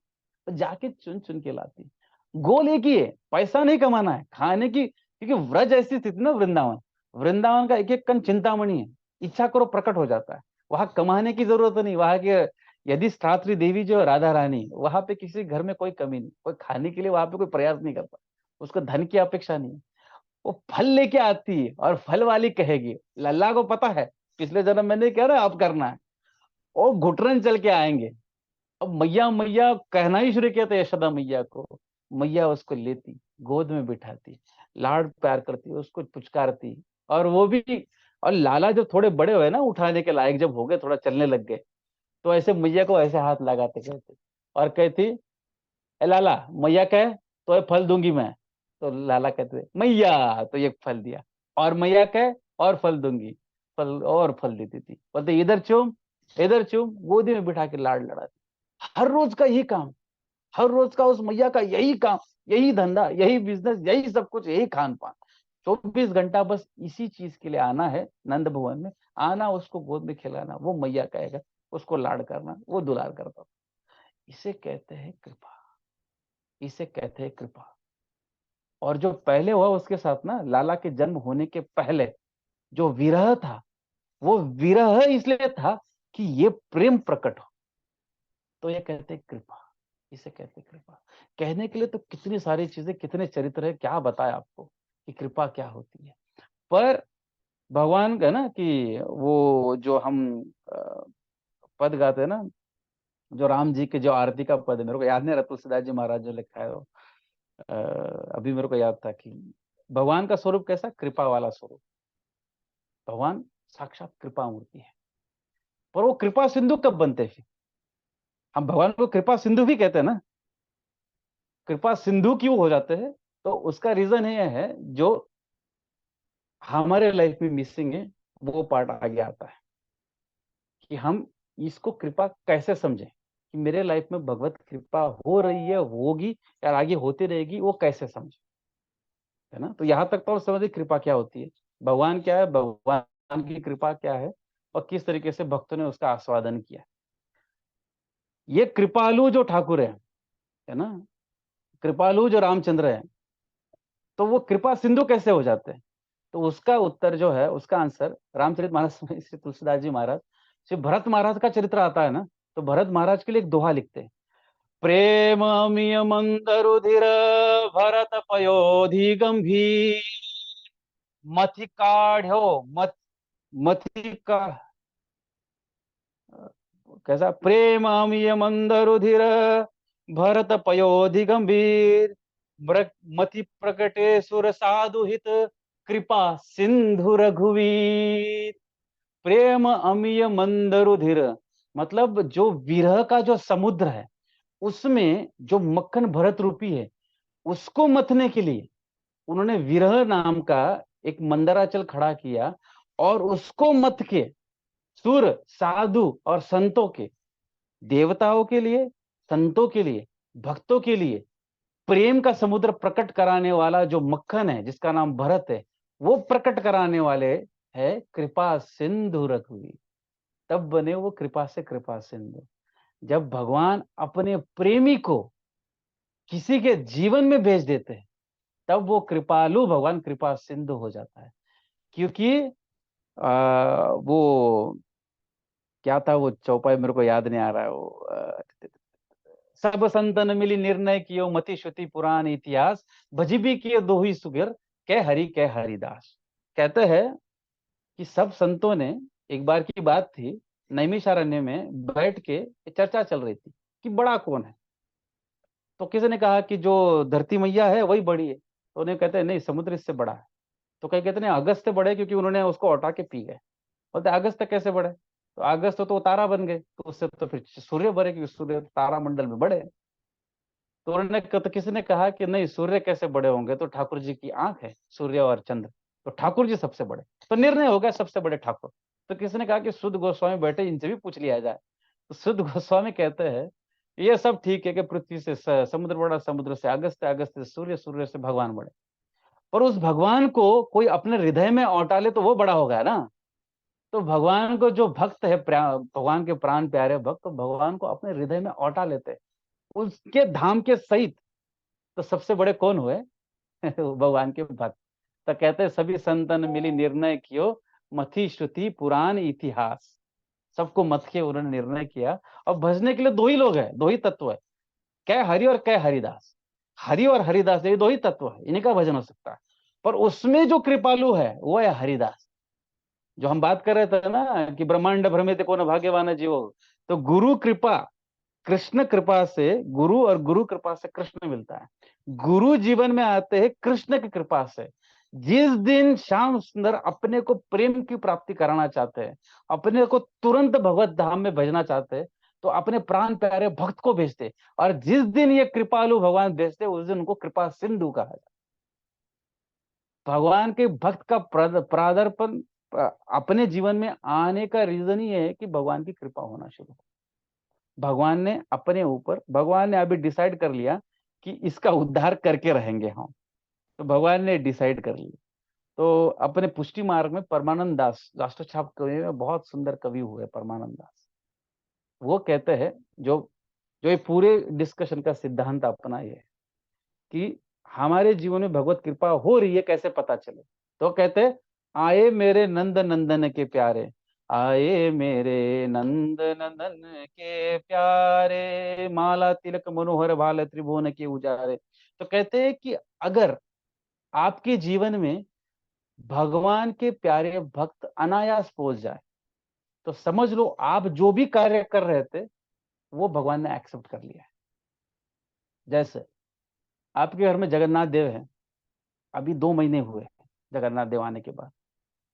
तो जाके चुन चुन के लाती। गोल एक ही है, पैसा नहीं कमाना है, खाने की, क्योंकि व्रज ऐसी स्थिति ना, वृंदावन, वृंदावन का एक एक कण चिंतामणि है। इच्छा करो प्रकट हो जाता है। वहां कमाने की जरूरत नहीं, वहां के, यदि स्थात्री देवी जो है राधा रानी, वहां पे किसी घर में कोई कमी नहीं, कोई खाने के लिए वहां पे कोई प्रयास नहीं करता, उसको धन की अपेक्षा नहीं है। वो फल लेके आती है, और फल वाली कहेगी, लल्ला को पता है पिछले जन्म मैंने कह रहा अब करना है, और घुटरन चल के आएंगे। अब मैया मैया कहना ही शुरू किया था यशोदा मैया को। मैया उसको लेती, गोद में बिठाती, लाड प्यार करती, उसको पुचकारती। और वो भी, और लाला जब थोड़े बड़े हुए ना, उठाने के लायक जब हो गए, थोड़ा चलने लग गए, तो ऐसे मैया को ऐसे हाथ लगाते कहते, और कहती, ए लाला, मैया कहे तो ये फल दूंगी मैं। तो लाला कहते मैया, तो ये फल दिया। और मैया कहे और फल दूंगी, फल और फल देती थी। बोलते इधर चूम, इधर चूम, गोदी में बिठा के लाड लड़ाती। हर रोज का यही काम, हर रोज का उस मैया का यही काम, यही धंधा, यही बिजनेस, यही सब कुछ, यही खान पान। 24 घंटा बस इसी चीज के लिए आना है नंद भवन में, आना, उसको गोद में खिलाना, वो मैया कहेगा, उसको लाड करना, वो दुलार करता। इसे कहते हैं कृपा, इसे कहते हैं कृपा। और जो पहले हुआ उसके साथ ना, लाला के जन्म होने के पहले जो विरह था, वो विरह इसलिए था कि ये प्रेम प्रकट हो। तो ये कहते हैं कृपा, इसे कहते हैं कृपा। कहने के लिए तो कितनी सारी चीजें, कितने चरित्र है, क्या बताए आपको कि कृपा क्या होती है। पर भगवान का ना, कि वो जो हम अ, पद गाते हैं ना, जो राम जी के जो आरती का पद है, मेरे को याद नहीं रहा, तुलसीदास जी महाराज जो लिखा है वो, अ, अभी मेरे को याद था कि भगवान का स्वरूप कैसा, कृपा वाला स्वरूप। भगवान साक्षात कृपा मूर्ति है। पर वो कृपा सिंधु कब बनते हैं? हम भगवान को कृपा सिंधु भी कहते हैं ना। कृपा सिंधु क्यों हो जाते हैं? तो उसका रीजन ये है, जो हमारे लाइफ में मिसिंग है, वो पार्ट आगे आता है। कि हम इसको कृपा कैसे समझें, कि मेरे लाइफ में भगवत कृपा हो रही है, होगी या आगे होती रहेगी, वो कैसे समझे, है ना। तो यहाँ तक तो समझिए कृपा क्या होती है, भगवान क्या है, भगवान की कृपा क्या है, और किस तरीके से भक्तों ने उसका आस्वादन किया। ये कृपालु जो ठाकुर है ना, कृपालु जो रामचंद्र है, तो वो कृपा सिंधु कैसे हो जाते हैं? तो उसका उत्तर जो है, उसका आंसर रामचरितमानस में श्री तुलसीदास जी महाराज, श्री भरत महाराज का चरित्र आता है ना, तो भरत महाराज के लिए एक दोहा लिखते हैं, प्रेम अमिय मंदरुधिर भरत पयोधि गंभीर मथि काढ़ो मत मथि का कैसा, प्रेम अमिय मंदरुधिर भरत पयोधि गंभीर मति प्रकटे सुर साधु हित कृपा सिंधु रघुवीर। प्रेम अमिय मंदरुधिर मतलब जो विरह का जो समुद्र है, उसमें जो मक्खन भरत रूपी है, उसको मथने के लिए उन्होंने विरह नाम का एक मंदराचल खड़ा किया, और उसको मथ के सुर साधु और संतों के, देवताओं के लिए, संतों के लिए, भक्तों के लिए प्रेम का समुद्र प्रकट कराने वाला जो मक्खन है, जिसका नाम भरत है, वो प्रकट कराने वाले है कृपा सिंधु रघुवीर। तब बने वो कृपा से कृपा सिंधु। जब भगवान अपने प्रेमी को किसी के जीवन में भेज देते हैं, तब वो कृपालु भगवान कृपा सिंधु हो जाता है। क्योंकि वो क्या था वो चौपाई, मेरे को याद नहीं आ रहा है वो, सब संतन मिली निर्णय कियो मति श्रुति पुराण इतिहास भजिबी किए दोही सुगिर कह हरिदास। कहते हैं कि सब संतों ने, एक बार की बात थी, नैमिषारण्य में बैठ के चर्चा चल रही थी कि बड़ा कौन है। तो किसी ने कहा कि जो धरती मैया है वही बड़ी है, तो उन्हें कहते हैं नहीं, समुद्र इससे बड़ा है। तो कई कहते हैं अगस्त से बड़े, क्योंकि उन्होंने उसको हटा के पी गए। बोलते अगस्त तक कैसे बढ़े, तो अगस्त तो तारा बन गए, तो उससे तो फिर सूर्य बढ़े, क्योंकि सूर्य तारा मंडल में बढ़े। तो उन्होंने तो किसी ने कहा कि नहीं, सूर्य कैसे बड़े होंगे, तो ठाकुर जी की आंख है, सूर्य और चंद्र, तो ठाकुर जी सबसे बड़े। तो निर्णय हो गया सबसे बड़े ठाकुर। तो किसी ने कहा कि शुद्ध गोस्वामी बैठे, इनसे भी पूछ लिया जाए। तो शुद्ध गोस्वामी कहते हैं ये सब ठीक है कि पृथ्वी से समुद्र बड़ा, समुद्र से अगस्त, अगस्त से सूर्य, सूर्य से भगवान बड़े, पर उस भगवान को कोई अपने हृदय में औटा ले तो वो बड़ा हो गया ना। तो भगवान को जो भक्त है, भगवान के प्राण प्यारे भक्त, तो भगवान को अपने हृदय में औटा लेते हैं उसके धाम के सहित। तो सबसे बड़े कौन हुए? भगवान के भक्त। तो कहते हैं सभी संतन मिली निर्णय कियो मथि श्रुति पुराण इतिहास। सबको मत के उन्होंने निर्णय किया। और भजने के लिए दो ही लोग हैं, दो ही तत्व है, कै हरि और कै हरिदास। हरि और हरिदास, ये दो ही तत्व है, इन्हीं का भजन हो सकता है। पर उसमें जो कृपालु है वो है हरिदास। जो हम बात कर रहे थे ना कि ब्रह्मांड भ्रमित कौन भाग्यवान जीवो, तो गुरु कृपा, कृष्ण कृपा से गुरु, और गुरु कृपा से कृष्ण मिलता है। गुरु जीवन में आते हैं कृष्ण की कृपा से। जिस दिन श्याम सुंदर अपने को प्रेम की प्राप्ति कराना चाहते हैं, अपने को तुरंत भगवत धाम में भेजना चाहते हैं, तो अपने प्राण प्यारे भक्त को भेजते, और जिस दिन ये कृपालु भगवान भेजते उस दिन उनको कृपा सिंधु कहा जाता। भगवान के भक्त का प्रादर्पण अपने जीवन में आने का रीजन ही है कि भगवान की कृपा होना शुरू हो। भगवान ने अपने ऊपर, भगवान ने अभी डिसाइड कर लिया कि इसका उद्धार करके रहेंगे हम। तो भगवान ने डिसाइड कर लिया। तो अपने पुष्टि मार्ग में परमानंद दास, राष्ट्र छाप कवि में बहुत सुंदर कवि हुए परमानंद दास, वो कहते हैं, जो जो ये पूरे डिस्कशन का सिद्धांत अपना ये है कि हमारे जीवन में भगवत कृपा हो रही है कैसे पता चले। तो कहते हैं आए मेरे नंद नंदन के प्यारे, आए मेरे नंद नंदन के प्यारे, माला तिलक मनोहर भाल त्रिभुवन के उजारे। तो कहते हैं कि अगर आपके जीवन में भगवान के प्यारे भक्त अनायास पहुंच जाए, तो समझ लो आप जो भी कार्य कर रहे थे वो भगवान ने एक्सेप्ट कर लिया है। जैसे आपके घर में जगन्नाथ देव है, अभी 2 महीने हुए जगन्नाथ देव आने के बाद,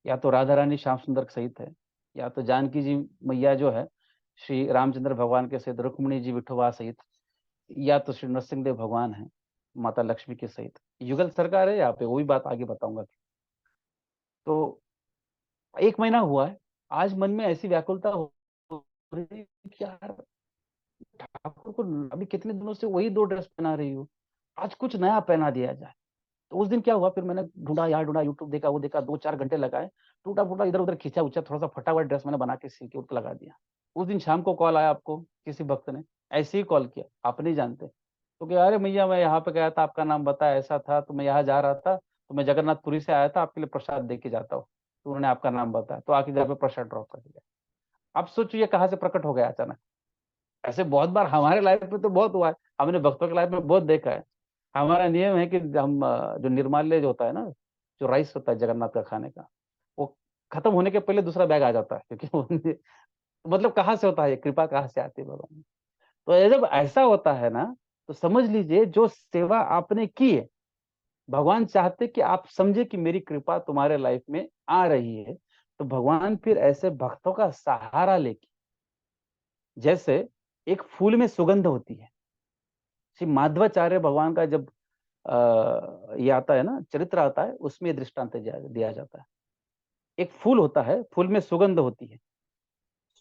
या तो राधा रानी श्याम सुंदर के सहित है, या तो जानकी जी मैया जो है श्री रामचंद्र भगवान के सहित, रुक्मणी जी विठोबा सहित, या तो श्री नरसिंह देव भगवान है माता लक्ष्मी के सहित। युगल सरकार है यहाँ पे, वो भी बात आगे बताऊंगा। तो 1 महीना हुआ है, आज मन में ऐसी व्याकुलता बोले कि यार ठाकुर को अभी कितने दिनों से वही दो ड्रेस पहना रही हो, आज कुछ नया पहना दिया जाए। तो उस दिन क्या हुआ, फिर मैंने ढूंढा, यहाँ ढूंढा, यूट्यूब देखा, वो देखा, 2-4 घंटे लगाए, टूटा फूटा इधर उधर खींचा उचा, थोड़ा सा फटा हुआ ड्रेस मैंने बना के सिल के उसको लगा दिया। उस दिन शाम को कॉल आया आपको किसी भक्त ने, ऐसे ही कॉल किया, आप नहीं जानते, तो क्या, अरे भैया मैं यहाँ पे गया था, आपका नाम बताया, ऐसा था, तो मैं यहाँ जा रहा था, तो मैं जगन्नाथपुरी से आया था, आपके लिए प्रसाद दे के जाता हूँ, तो उन्होंने आपका नाम बताया, तो आके घर पे प्रसाद ड्रॉप कर दिया। अब सोचिए कहाँ से प्रकट हो गया अचानक। ऐसे बहुत बार हमारे लाइफ में तो बहुत हुआ है, हमने भक्तों के लाइफ में बहुत देखा है। हमारा नियम है कि हम जो निर्माल्य जो होता है ना, जो राइस होता है जगन्नाथ का खाने का, वो खत्म होने के पहले दूसरा बैग आ जाता है, क्योंकि मतलब कहाँ से होता है ये, कृपा कहाँ से आती है भगवान। तो ये जब ऐसा होता है ना, तो समझ लीजिए जो सेवा आपने की है, भगवान चाहते कि आप समझे कि मेरी कृपा तुम्हारे लाइफ में आ रही है, तो भगवान फिर ऐसे भक्तों का सहारा लेके, जैसे एक फूल में सुगंध होती है, श्री माधवाचार्य भगवान का जब ये आता है ना, चरित्र आता है, उसमें दृष्टांत दिया जाता है। एक फूल होता है, फूल में सुगंध होती है,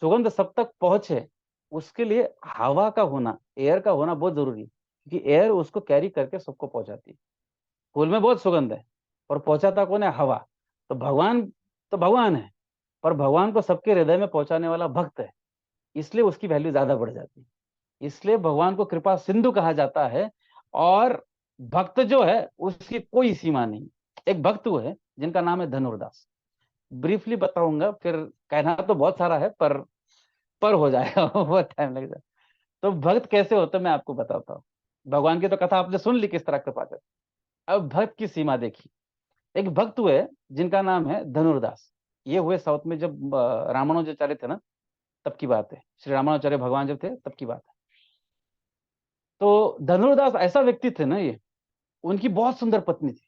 सुगंध सब तक पहुंचे उसके लिए हवा का होना, एयर का होना बहुत जरूरी है, क्योंकि एयर उसको कैरी करके सबको पहुंचाती है। फूल में बहुत सुगंध है, और पहुंचाता कौन है, हवा। तो भगवान, तो भगवान है, पर भगवान को सबके हृदय में पहुंचाने वाला भक्त है, इसलिए उसकी वैल्यू ज्यादा बढ़ जाती है। इसलिए भगवान को कृपा सिंधु कहा जाता है। और भक्त जो है उसकी कोई सीमा नहीं। एक भक्त वो है जिनका नाम है धनुर्दास। ब्रीफली बताऊंगा, फिर कहना तो बहुत सारा है, पर हो जाएगा बहुत टाइम लग जाएगा। तो भक्त कैसे होते हैं मैं आपको बताता हूँ। भगवान की तो कथा आपने सुन ली किस तरह कृपा कर। अब भक्त की सीमा देखिए। एक भक्त हुए जिनका नाम है धनुर्दास। ये हुए साउथ में जब रामानुजाचार्य थे ना, तब की बात है, श्री रामानुजाचार्य भगवान जब थे तब की बात है। तो धनुर्दास ऐसा व्यक्ति थे ना ये, उनकी बहुत सुंदर पत्नी थी,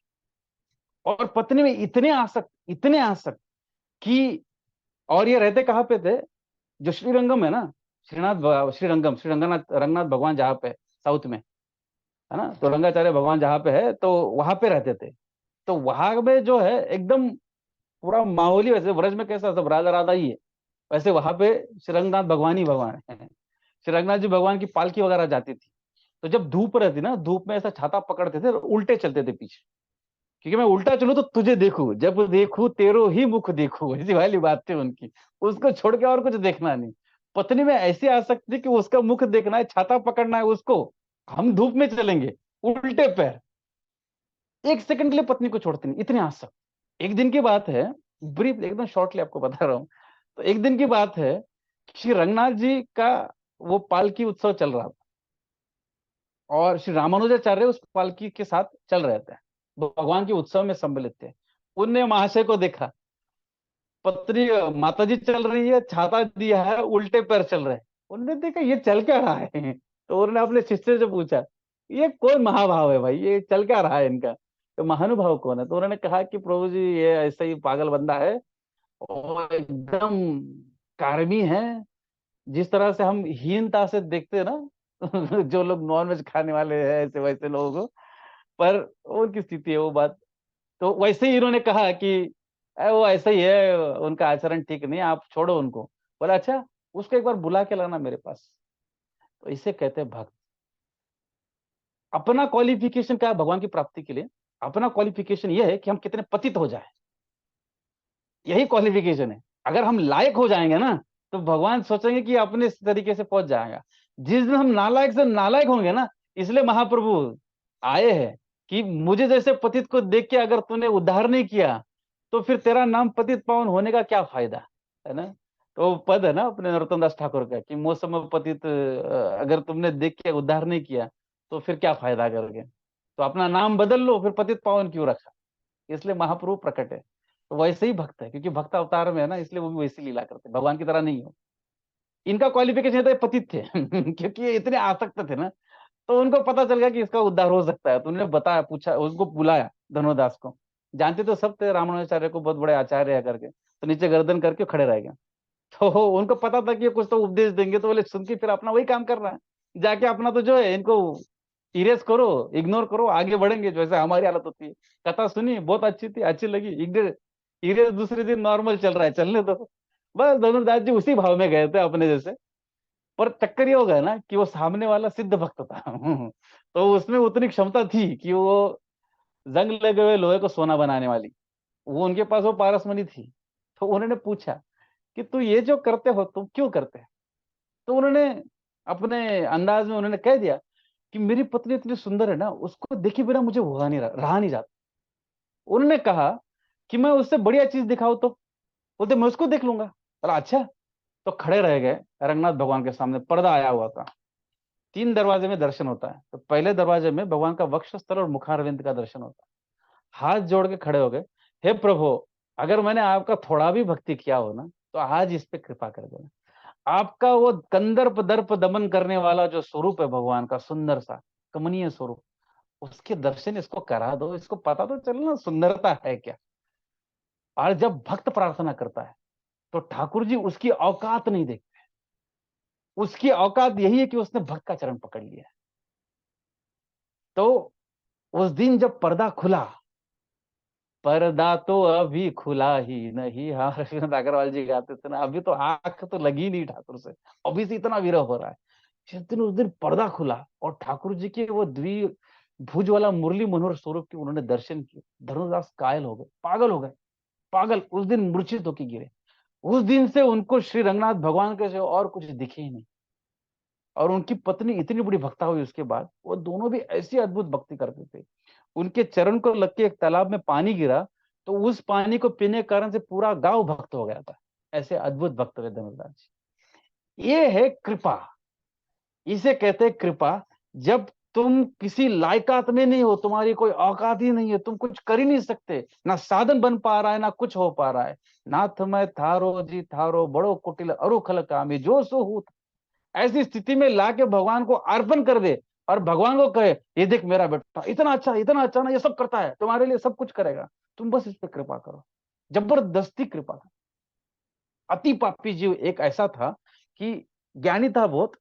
और पत्नी में इतने आसक्त कि, और ये रहते कहाँ पे थे, जो श्रीरंगम है ना, श्रीरंगम, श्री रंगनाथ रंगनाथ भगवान जहाँ पे साउथ में है ना, तो रंगाचार्य भगवान जहाँ पे है, तो वहां पे रहते थे। तो वहां में जो है एकदम पूरा माहौल ही वैसे, ब्रज में कैसा सब राधा राधा ही है, वैसे वहां पे श्री रंगनाथ भगवान ही भगवान है। श्री रंगनाथ जी भगवान की पालकी वगैरह जाती थी, तो जब धूप रहती ना, धूप में ऐसा छाता पकड़ते थे और उल्टे चलते थे पीछे, क्योंकि मैं उल्टा चलूं तो तुझे देखूं, जब देखूं तेरो ही मुख देखूं, ऐसी वाली बात थी उनकी। उसको छोड़ के और कुछ देखना नहीं। पत्नी में ऐसी आसक्ति कि उसका मुख देखना है, छाता पकड़ना है उसको, हम धूप में चलेंगे उल्टे पैर, एक सेकंड के लिए पत्नी को छोड़ते नहीं, इतने आसक्त। एक दिन की बात है, ब्रीफ एकदम शॉर्टली आपको बता रहा हूँ। तो एक दिन की बात है, श्री रंगनाथ जी का वो पालकी उत्सव चल रहा था, और श्री रामानुजाचार्य उस पालकी के साथ चल रहे थे, भगवान के उत्सव में सम्मिलित थे। उनने महाशय को देखा, पत्नी माता जी चल रही है, छाता दिया है, उल्टे पैर चल रहे हैं। उन्होंने देखा ये चल क्या रहा है, तो उन्होंने अपने शिष्य से पूछा, ये कौन महाभाव है भाई, ये चल क्या रहा है इनका, तो महानुभाव कौन है। तो उन्होंने कहा कि प्रभु जी ये ऐसा ही पागल बंदा है, और एकदम कार्मी है, जिस तरह से हम हीनता से देखते हैं ना जो लोग नॉनवेज खाने वाले हैं, ऐसे वैसे लोगों को, पर उनकी स्थिति है वो बात। तो वैसे ही इन्होंने कहा कि वो ऐसा ही है, उनका आचरण ठीक नहीं है, आप छोड़ो उनको। बोला अच्छा, उसको एक बार बुला के लाना मेरे पास। तो इसे कहते हैं भक्त। अपना क्वालिफिकेशन क्या है भगवान की प्राप्ति के लिए? अपना क्वालिफिकेशन यह है कि हम कितने पतित हो जाए, यही क्वालिफिकेशन है। अगर हम लायक हो जाएंगे ना, तो भगवान सोचेंगे कि अपने इस तरीके से पहुंच जाएगा। जिस दिन हम नालायक से नालायक होंगे ना, इसलिए महाप्रभु आए हैं कि मुझे जैसे पतित को देख के अगर तूने उद्धार नहीं किया, तो फिर तेरा नाम पतित पावन होने का क्या फायदा, है ना। तो पद है ना अपने नरोत्तम दास ठाकुर का कि मौसम पतित, अगर तुमने देख के उद्धार नहीं किया तो फिर क्या फायदा करके, तो अपना नाम बदल लो, फिर पतित पावन क्यों रखा। इसलिए महाप्रभु प्रकट है। तो वैसे ही भक्त है, क्योंकि भक्त अवतार में है ना, इसलिए वो भी वैसी लीला करते हैं, भगवान की तरह नहीं हो। इनका क्वालिफिकेशन था पतित थे क्योंकि ये इतने आसक्त थे ना, तो उनको पता चल गया कि इसका उद्धार हो सकता है, तो उन्होंने बताया, पूछा, उसको बुलाया धनुदास को। जानते तो सब थे रामानुजाचार्य को, बहुत बड़े आचार्य है करके, तो नीचे गर्दन करके खड़े रह गए। तो उनको पता था कि ये कुछ तो उपदेश देंगे, तो बोले सुन के फिर अपना वही काम कर रहा है, जाके अपना तो जो है इनको इरेज करो, इग्नोर करो, आगे बढ़ेंगे, जैसे हमारी हालत होती है। कथा सुनी, बहुत अच्छी थी, अच्छी लगी, इग्नोर, इरेज, दूसरे दिन नॉर्मल चल रहा है, चलने दो। बस धनुर्दास जी उसी भाव में गए थे अपने जैसे, पर चक्कर ये हो गया ना कि वो सामने वाला सिद्ध भक्त था तो उसमें उतनी क्षमता थी कि वो जंग लगे हुए लोहे को सोना बनाने वाली, वो उनके पास वो पारसमणि थी। तो उन्होंने पूछा कि तू ये जो करते हो तुम क्यों करते हैं? तो उन्होंने अपने अंदाज में उन्होंने कह दिया कि मेरी पत्नी इतनी सुंदर है ना, उसको देखे बिना मुझे रहा नहीं जाता। उन्होंने कहा कि मैं उससे बढ़िया चीज दिखाऊं तो? बोलते मैं उसको देख लूंगा। बोला अच्छा। तो खड़े रह गए रंगनाथ भगवान के सामने, पर्दा आया हुआ था। 3 दरवाजे में दर्शन होता है, तो पहले दरवाजे में भगवान का वक्षस्थल और मुखारविंद का दर्शन होता है। हाथ जोड़ के खड़े हो गए, हे प्रभु, अगर मैंने आपका थोड़ा भी भक्ति किया हो ना, तो आज इस पे कृपा कर देना। आपका वो कंदर्प दर्प दमन करने वाला जो स्वरूप है भगवान का, सुंदर सा कमनीय स्वरूप, उसके दर्शन इसको करा दो, इसको पता तो चलना सुंदरता है क्या। और जब भक्त प्रार्थना करता है तो ठाकुर जी उसकी औकात नहीं देखते। उसकी औकात यही है कि उसने भक्त का चरण पकड़ लिया है। तो उस दिन जब पर्दा खुला, पर्दा तो अभी खुला ही नहीं, हाँ रविंद्र अग्रवाल जी गाते थे ना, अभी तो आंख तो लगी नहीं ठाकुर से, अभी से इतना विरह हो रहा है। जिस दिन उस दिन पर्दा खुला और ठाकुर जी के वो भुज वाला मुरली मनोहर स्वरूप के उन्होंने दर्शन किए, धनुदास कायल हो गए, पागल हो गए, पागल, उस दिन मूर्छित होकर गिरे। उस दिन से उनको श्री रंगनाथ भगवान के सिवा और कुछ दिखे ही नहीं। और उनकी पत्नी इतनी बड़ी भक्ता हुई उसके बाद, वो दोनों भी ऐसी अद्भुत भक्ति करते थे। उनके चरण को लग के एक तालाब में पानी गिरा, तो उस पानी को पीने के कारण से पूरा गांव भक्त हो गया था। ऐसे अद्भुत भक्त थे धनुर्दास जी। ये है कृपा, इसे कहते हैं कृपा। जब तुम किसी लायकात में नहीं हो, तुम्हारी कोई औकात ही नहीं है, तुम कुछ कर ही नहीं सकते, ना साधन बन पा रहा है ना कुछ हो पा रहा है। नाथ मैं थारो जी थारो बड़ो कुटिल अरुखल कामी जो सो हूत। ऐसी स्थिति में लाके भगवान को अर्पण कर दे और भगवान को कहे ये देख मेरा बेटा इतना अच्छा ना, ये सब करता है, तुम्हारे लिए सब कुछ करेगा, तुम बस इस पर कृपा करो। जबरदस्ती कृपा। अति पापी जीव एक ऐसा था कि ज्ञानी था बहुत।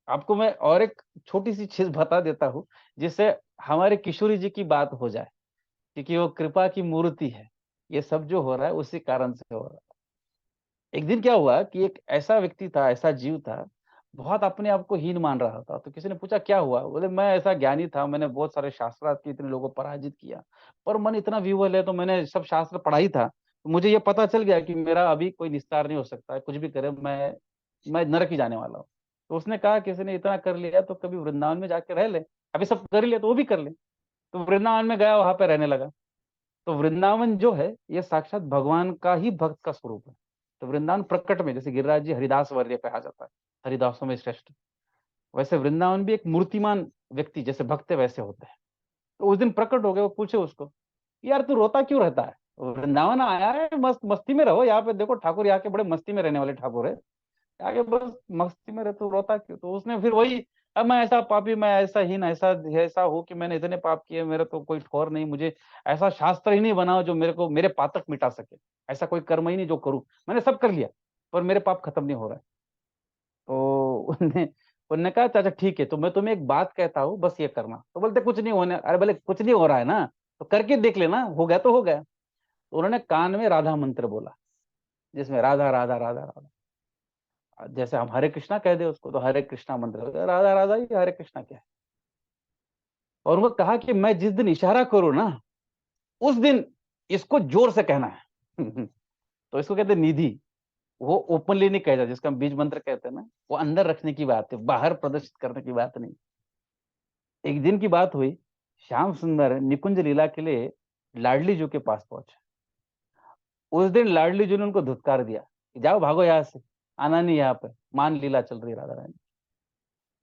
आपको मैं और एक छोटी सी चीज बता देता हूँ, जिससे हमारे किशोरी जी की बात हो जाए, क्योंकि वो कृपा की मूर्ति है। ये सब जो हो रहा है उसी कारण से हो रहा है। एक दिन क्या हुआ कि एक ऐसा व्यक्ति था, ऐसा जीव था, बहुत अपने आप को हीन मान रहा था। तो किसी ने पूछा क्या हुआ? बोले मैं ऐसा ज्ञानी था, मैंने बहुत सारे शास्त्रार्थ के इतने लोगों को पराजित किया, पर मन इतना विह्वल है, तो मैंने सब शास्त्र पढ़ाई था, तो मुझे ये पता चल गया कि मेरा अभी कोई निस्तार नहीं हो सकता है, कुछ भी करे मैं नरक ही जाने वाला हूँ। तो उसने कहा किसी ने इतना कर लिया तो कभी वृंदावन में जाके रह ले, अभी सब कर ही ले तो वो भी कर ले। तो वृंदावन में गया, वहां पे रहने लगा। तो वृंदावन जो है ये साक्षात भगवान का ही भक्त का स्वरूप है। तो वृंदावन प्रकट में, जैसे गिरिराज जी हरिदास वर्य कहा जाता है, हरिदासों में श्रेष्ठ, वैसे वृंदावन भी एक मूर्तिमान व्यक्ति जैसे भक्त है वैसे होते हैं। तो उस दिन प्रकट हो गए, वो पूछे उसको, यार तू रोता क्यों रहता है? वृंदावन आया है, मस्त मस्ती में रहो, यहाँ पे देखो ठाकुर यहाँ के बड़े मस्ती में रहने वाले ठाकुर है, आगे बस मस्ती में रहते हो, रोता क्यों? तो उसने फिर वही, अब मैं ऐसा पापी, मैं ऐसा हीन, ऐसा ऐसा हूँ कि मैंने इतने पाप किए, मेरा तो कोई ठौर नहीं, मुझे ऐसा शास्त्र ही नहीं बनाओ जो मेरे को मेरे पातक मिटा सके, ऐसा कोई कर्म ही नहीं जो करूं, मैंने सब कर लिया पर मेरे पाप खत्म नहीं हो रहा है। तो उनने उनने कहा चाचा ठीक है, तो मैं तुम्हें एक बात कहता हूँ, बस ये करना। तो बोलते कुछ नहीं होने, अरे बोले कुछ नहीं हो रहा है ना, तो करके देख लेना, हो गया तो हो गया। तो उन्होंने कान में राधा मंत्र बोला, जिसमें राधा राधा राधा राधा, जैसे हम हरे कृष्णा कह दे उसको, तो हरे कृष्णा मंत्र, राधा राधा ही हरे कृष्णा क्या है। और उनको कहा कि मैं जिस दिन इशारा करूं ना, उस दिन इसको जोर से कहना है तो इसको कहते हैं निधि। वो ओपनली नहीं कहता, जिसका हम बीज मंत्र कहते हैं ना, वो अंदर रखने की बात है, बाहर प्रदर्शित करने की बात नहीं। एक दिन की बात हुई, श्याम सुंदर निकुंज लीला के लिए लाडली जी के पास पहुंचे। उस दिन लाडली जी ने उनको धुतकार दिया कि जाओ भागो यहाँ से, आना नहीं यहाँ पे, मान लीला चल रही है राधा रानी।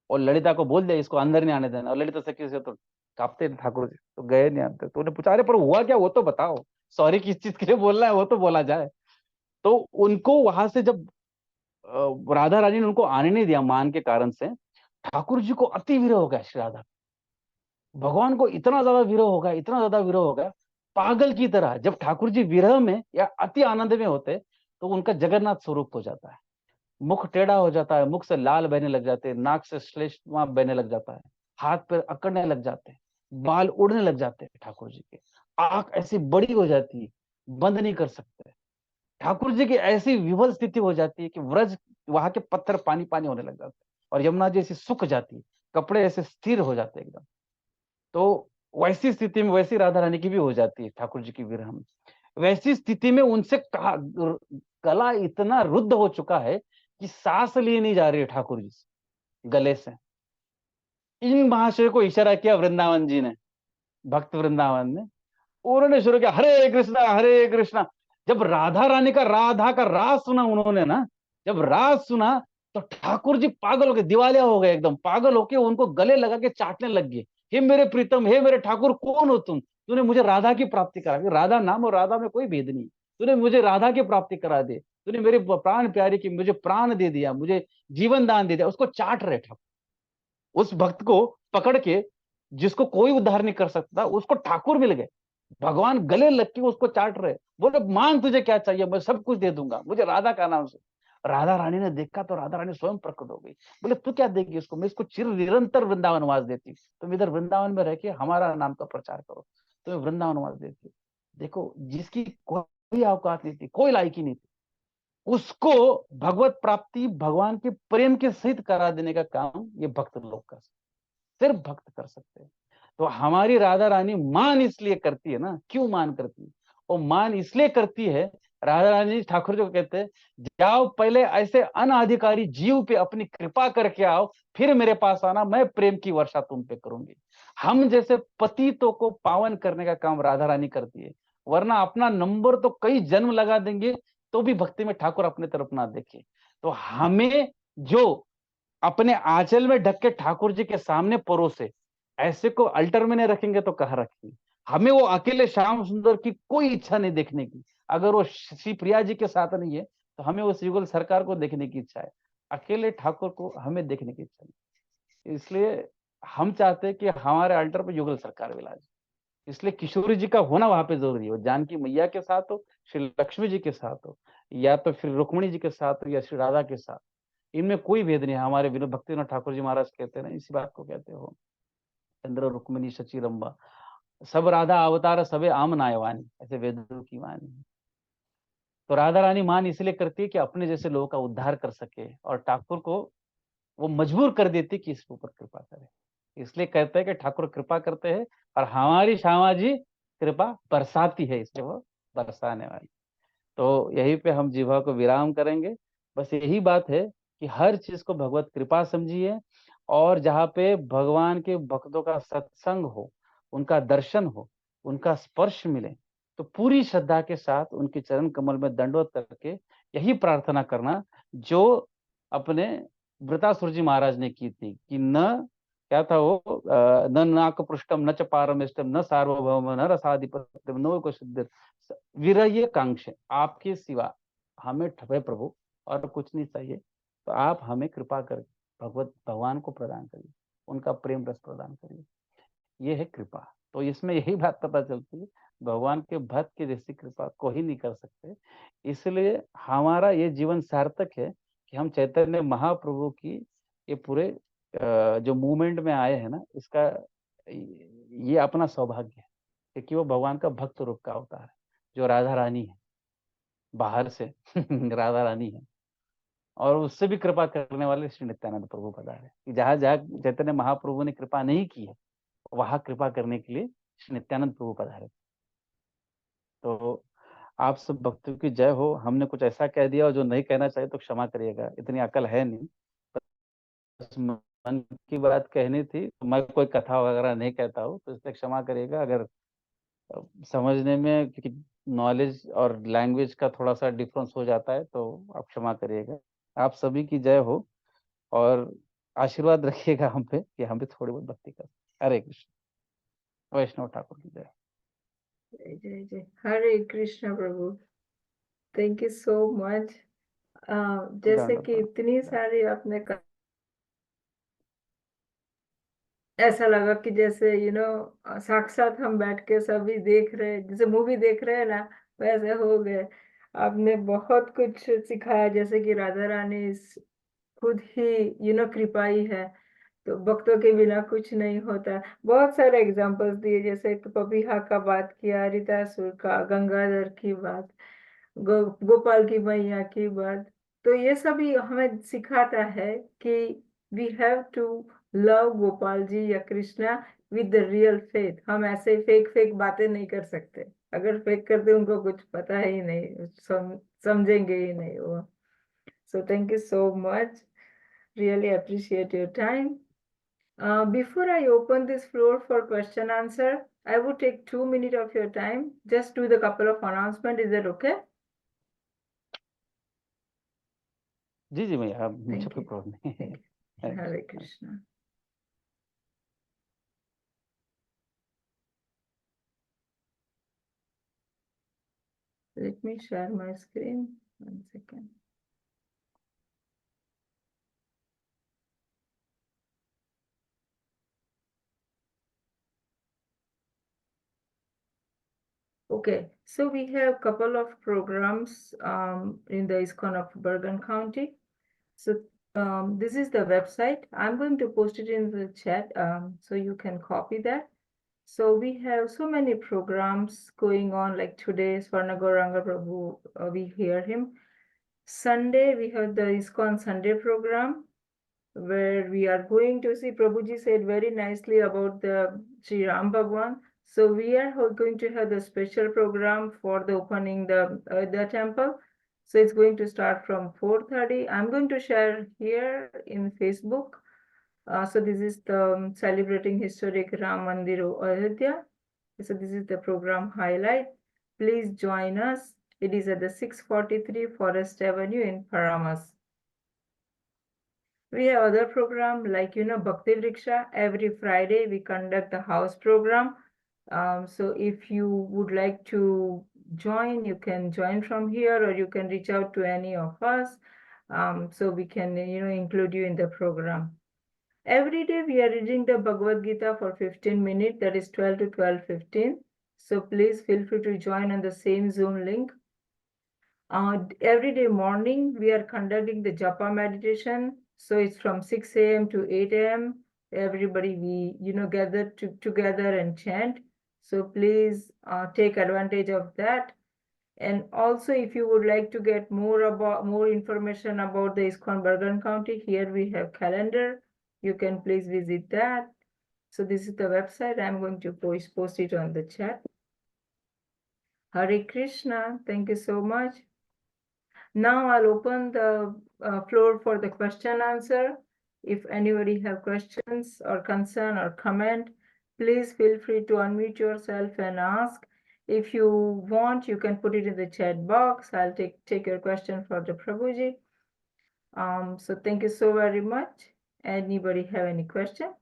और ललिता को बोल दिया इसको अंदर नहीं आने देना, और ललिता सखी से तो कांपते थे ठाकुर जी, तो गए नहीं आते। तो उन्हें पूछा अरे पर हुआ क्या, वो तो बताओ, सॉरी किस चीज के लिए बोलना है वो तो बोला जाए। तो उनको वहां से जब राधा रानी ने उनको आने नहीं दिया मान के कारण से, ठाकुर जी को अति विरह हो गया। श्री राधा भगवान को इतना ज्यादा विरह हो गया, इतना ज्यादा विरह हो गया, पागल की तरह। जब ठाकुर जी विरह में या अति आनंद में होते, तो उनका जगन्नाथ स्वरूप हो जाता है, मुख टेढ़ा हो जाता है, मुख से लाल बहने लग जाते हैं, नाक से श्लेष्मा बहने लग जाता है, हाथ पैर अकड़ने लग जाते हैं, बाल उड़ने लग जाते हैं ठाकुर जी के, आंख ऐसी बड़ी हो जाती है, बंद नहीं कर सकते। ठाकुर जी की ऐसी विवल स्थिति हो जाती है कि व्रज वहां के पत्थर पानी पानी होने लग जाते हैं और यमुना जी ऐसी सूख जाती है, कपड़े ऐसे स्थिर हो जाते हैं एकदम। तो वैसी स्थिति में वैसी राधा रानी की भी हो जाती है ठाकुर जी की विरह में। वैसी स्थिति में उनसे कहा, गला इतना रुद्ध हो चुका है कि सांस ली नहीं जा रही है ठाकुर जी से गले से। इन महाशय को इशारा किया वृंदावन जी ने, भक्त वृंदावन ने, उन्होंने शुरू किया हरे कृष्णा हरे कृष्णा। जब राधा रानी का राधा का राज सुना उन्होंने ना, जब राज सुना तो ठाकुर जी पागल हो गए, दिवालिया हो गए, एकदम पागल होके उनको गले लगा के चाटने लग गए। हे मेरे प्रीतम, हे मेरे ठाकुर, कौन हो तुम? तूने मुझे राधा की प्राप्ति करा दी, राधा नाम और राधा में कोई भेद नहीं, तूने मुझे राधा की प्राप्ति करा दी, तूने मेरे प्राण प्यारे की मुझे प्राण दे दिया, मुझे जीवन दान दे दिया। उसको चाट रहे ठाकुर, उस भक्त को पकड़ के, जिसको कोई उद्धार नहीं कर सकता, उसको ठाकुर मिल गए, भगवान गले लग के उसको चाट रहे। बोले मांग तुझे क्या चाहिए, मैं सब कुछ दे दूंगा, मुझे राधा का नाम से। राधा रानी ने देखा तो राधा रानी स्वयं प्रकट हो गई। बोले तू क्या देगी इसको, मैं इसको चिर निरंतर वृंदावन वास देती, तुम इधर वृंदावन में रह के हमारा नाम का प्रचार करो, तुम्हें वृंदावन वास देती। देखो, जिसकी कोई औकात नहीं थी, कोई लायकी नहीं थी, उसको भगवत प्राप्ति भगवान के प्रेम के सहित करा देने का काम ये भक्त लोग का, सिर्फ भक्त कर सकते हैं। तो हमारी राधा रानी मान इसलिए करती है ना, क्यों मान करती है? वो मान इसलिए करती है, राधा रानी ठाकुर जी को कहते हैं, जाओ पहले ऐसे अनाधिकारी जीव पे अपनी कृपा करके आओ, फिर मेरे पास आना, मैं प्रेम की वर्षा तुम पे करूंगी। हम जैसे पतितों को पावन करने का काम राधा रानी करती है, वरना अपना नंबर तो कई जन्म लगा देंगे तो भी भक्ति में ठाकुर अपने तरफ ना देखे। तो हमें जो अपने आंचल में ढक के ठाकुर जी के सामने परोसे, ऐसे को अल्टर में नहीं रखेंगे तो कहाँ रखेंगे? हमें वो अकेले श्याम सुंदर की कोई इच्छा नहीं देखने की, अगर वो श्री प्रिया जी के साथ नहीं है तो हमें उस युगल सरकार को देखने की इच्छा है, अकेले ठाकुर को हमें देखने की इच्छा नहीं। इसलिए हम चाहते हैं कि हमारे अल्टर पर युगल सरकार विराजे। इसलिए किशोरी जी का होना वहां पे जरूरी हो, जानकी मैया के साथ हो, श्री लक्ष्मी जी के साथ हो, या तो फिर रुक्मिणी जी के साथ हो, या श्री राधा के साथ, इनमें कोई भेद नहीं है। हमारे विनोद भक्ति विनोद ठाकुर जी महाराज कहते हैं ना, इसी बात को कहते हो, चंद्र रुक्मिणी शची रंबा, सब राधा अवतार सबे आम नायवानी, ऐसे वेदों की वाणी। तो राधा रानी मान इसलिए करती है कि अपने जैसे लोगों का उद्धार कर सके, और ठाकुर को वो मजबूर कर देती कि इसके ऊपर कृपा करे। इसलिए कहते हैं कि ठाकुर कृपा करते हैं, और हमारी श्यामा जी कृपा बरसाती है, इसलिए वो बरसाने वाली। तो यहीं पे हम जीवा को विराम करेंगे। बस यही बात है कि हर चीज को भगवत कृपा समझिए, और जहाँ पे भगवान के भक्तों का सत्संग हो, उनका दर्शन हो, उनका स्पर्श मिले, तो पूरी श्रद्धा के साथ उनके चरण कमल में दंडवत करके यही प्रार्थना करना जो अपने वृतासुर जी महाराज ने की थी कि न, क्या था वो, न नाक पृष्ठम न च पारमेष्टम न सार्वभौम न रसाधिपत्यम न को सिद्ध विरह कांक्ष, आपके सिवा हमें ठपे प्रभु और कुछ नहीं चाहिए, तो आप हमें कृपा कर भगवत भगवान को प्रदान करिए, उनका प्रेम रस प्रदान करिए, ये है कृपा। तो इसमें यही बात पता चलती है, भगवान के भक्त की जैसी कृपा कोई नहीं कर सकते। इसलिए हमारा ये जीवन सार्थक है कि हम चैतन्य महाप्रभु की ये पूरे जो मूवमेंट में आए हैं ना, इसका ये अपना सौभाग्य है, क्योंकि वो भगवान का भक्त रूप का अवतार है, जो राधा रानी है बाहर से राधा रानी है, और उससे भी कृपा करने वाले श्री नित्यानंद प्रभु पधारे, कि जहां जहां चैतन्य महाप्रभु ने कृपा नहीं की है, वहां कृपा करने के लिए श्री नित्यानंद प्रभु पधारे। तो आप सब भक्तों की जय हो। हमने कुछ ऐसा कह दिया और जो नहीं कहना चाहिए तो क्षमा करिएगा, इतनी अकल है नहीं, बस मन की बात कहनी थी। तो मैं कोई कथा वगैरह नहीं कहता हूँ, तो इसलिए क्षमा करिएगा अगर समझने में, क्योंकि नॉलेज और लैंग्वेज का थोड़ा सा डिफरेंस हो जाता है, तो आप क्षमा करिएगा। आप सभी की जय हो, और आशीर्वाद रखिएगा हम पे कि हम भी थोड़ी बहुत भक्ति करें। हरे कृष्ण। वैष्णव ठाकुर की जय। जय जय जय, हरे कृष्ण प्रभु। Thank you so much. जैसे दंड कि इतनी प्रणाम। सारी आपने ऐसा लगा कि जैसे साक्षात हम बैठ के सभी देख रहे हैं, जैसे मूवी देख रहे हैं ना, वैसे हो गए। आपने बहुत कुछ सिखाया, जैसे कि राधा रानी खुद ही कृपाई है, तो भक्तों के बिना कुछ नहीं होता। बहुत सारे एग्जांपल्स दिए, जैसे कि पपीहा का बात किया, हरिदासुर का, गंगाधर की बात, गोपाल की मैया की बात। तो ये सभी हमें सिखाता है कि we have to love Gopal ji या Krishna with the real faith. हम ऐसे फेक फेक बातें नहीं कर सकते। अगर फेक करते उनको कुछ पता ही नहीं, समझेंगे ही नहीं वो। So thank you so much, really appreciate your time. Before I open this floor for question answer, I would take 2 minutes of your time, just do the couple of announcement. Is that okay? जी जी भैया, मुझे Thank कोई you. Problem नहीं Thank है। you. Hare Krishna. Let me share my screen. 1 second. Okay, so we have a couple of programs in the ISKCON of Bergen County. So this is the website. I'm going to post it in the chat so you can copy that. So we have so many programs going on, like today, Swarna Gauranga Prabhu, we hear him. Sunday, we have the ISKCON Sunday program, where we are going to see, Prabhuji said very nicely about the Sri Ram Bhagwan. So we are going to have the special program for the opening the temple. So it's going to start from 4:30. I'm going to share here in Facebook. So this is the celebrating historic Ram Mandir Ayodhya. So this is the program highlight. Please join us. It is at the 643 Forest Avenue in Paramas. We have other program like, Bhakti Vriksha. Every Friday we conduct the house program. So if you would like to join, you can join from here, or you can reach out to any of us. So we can, include you in the program. Every day we are reading the Bhagavad Gita for 15 minutes, that is 12 to 12:15. So please feel free to join on the same Zoom link. Every day morning we are conducting the japa meditation. So it's from 6 a.m. to 8 a.m. Everybody we gather together and chant. So please take advantage of that. And also, if you would like to get more information about the ISKCON Bergen County, here we have calendar. You can please visit that. So this is the website. I'm going to post it on the chat. Hare Krishna. Thank you so much. Now I'll open the floor for the question answer. If anybody have questions or concern or comment, please feel free to unmute yourself and ask. If you want, you can put it in the chat box. I'll take your question for the Prabhuji. So thank you so very much. Anybody have any question?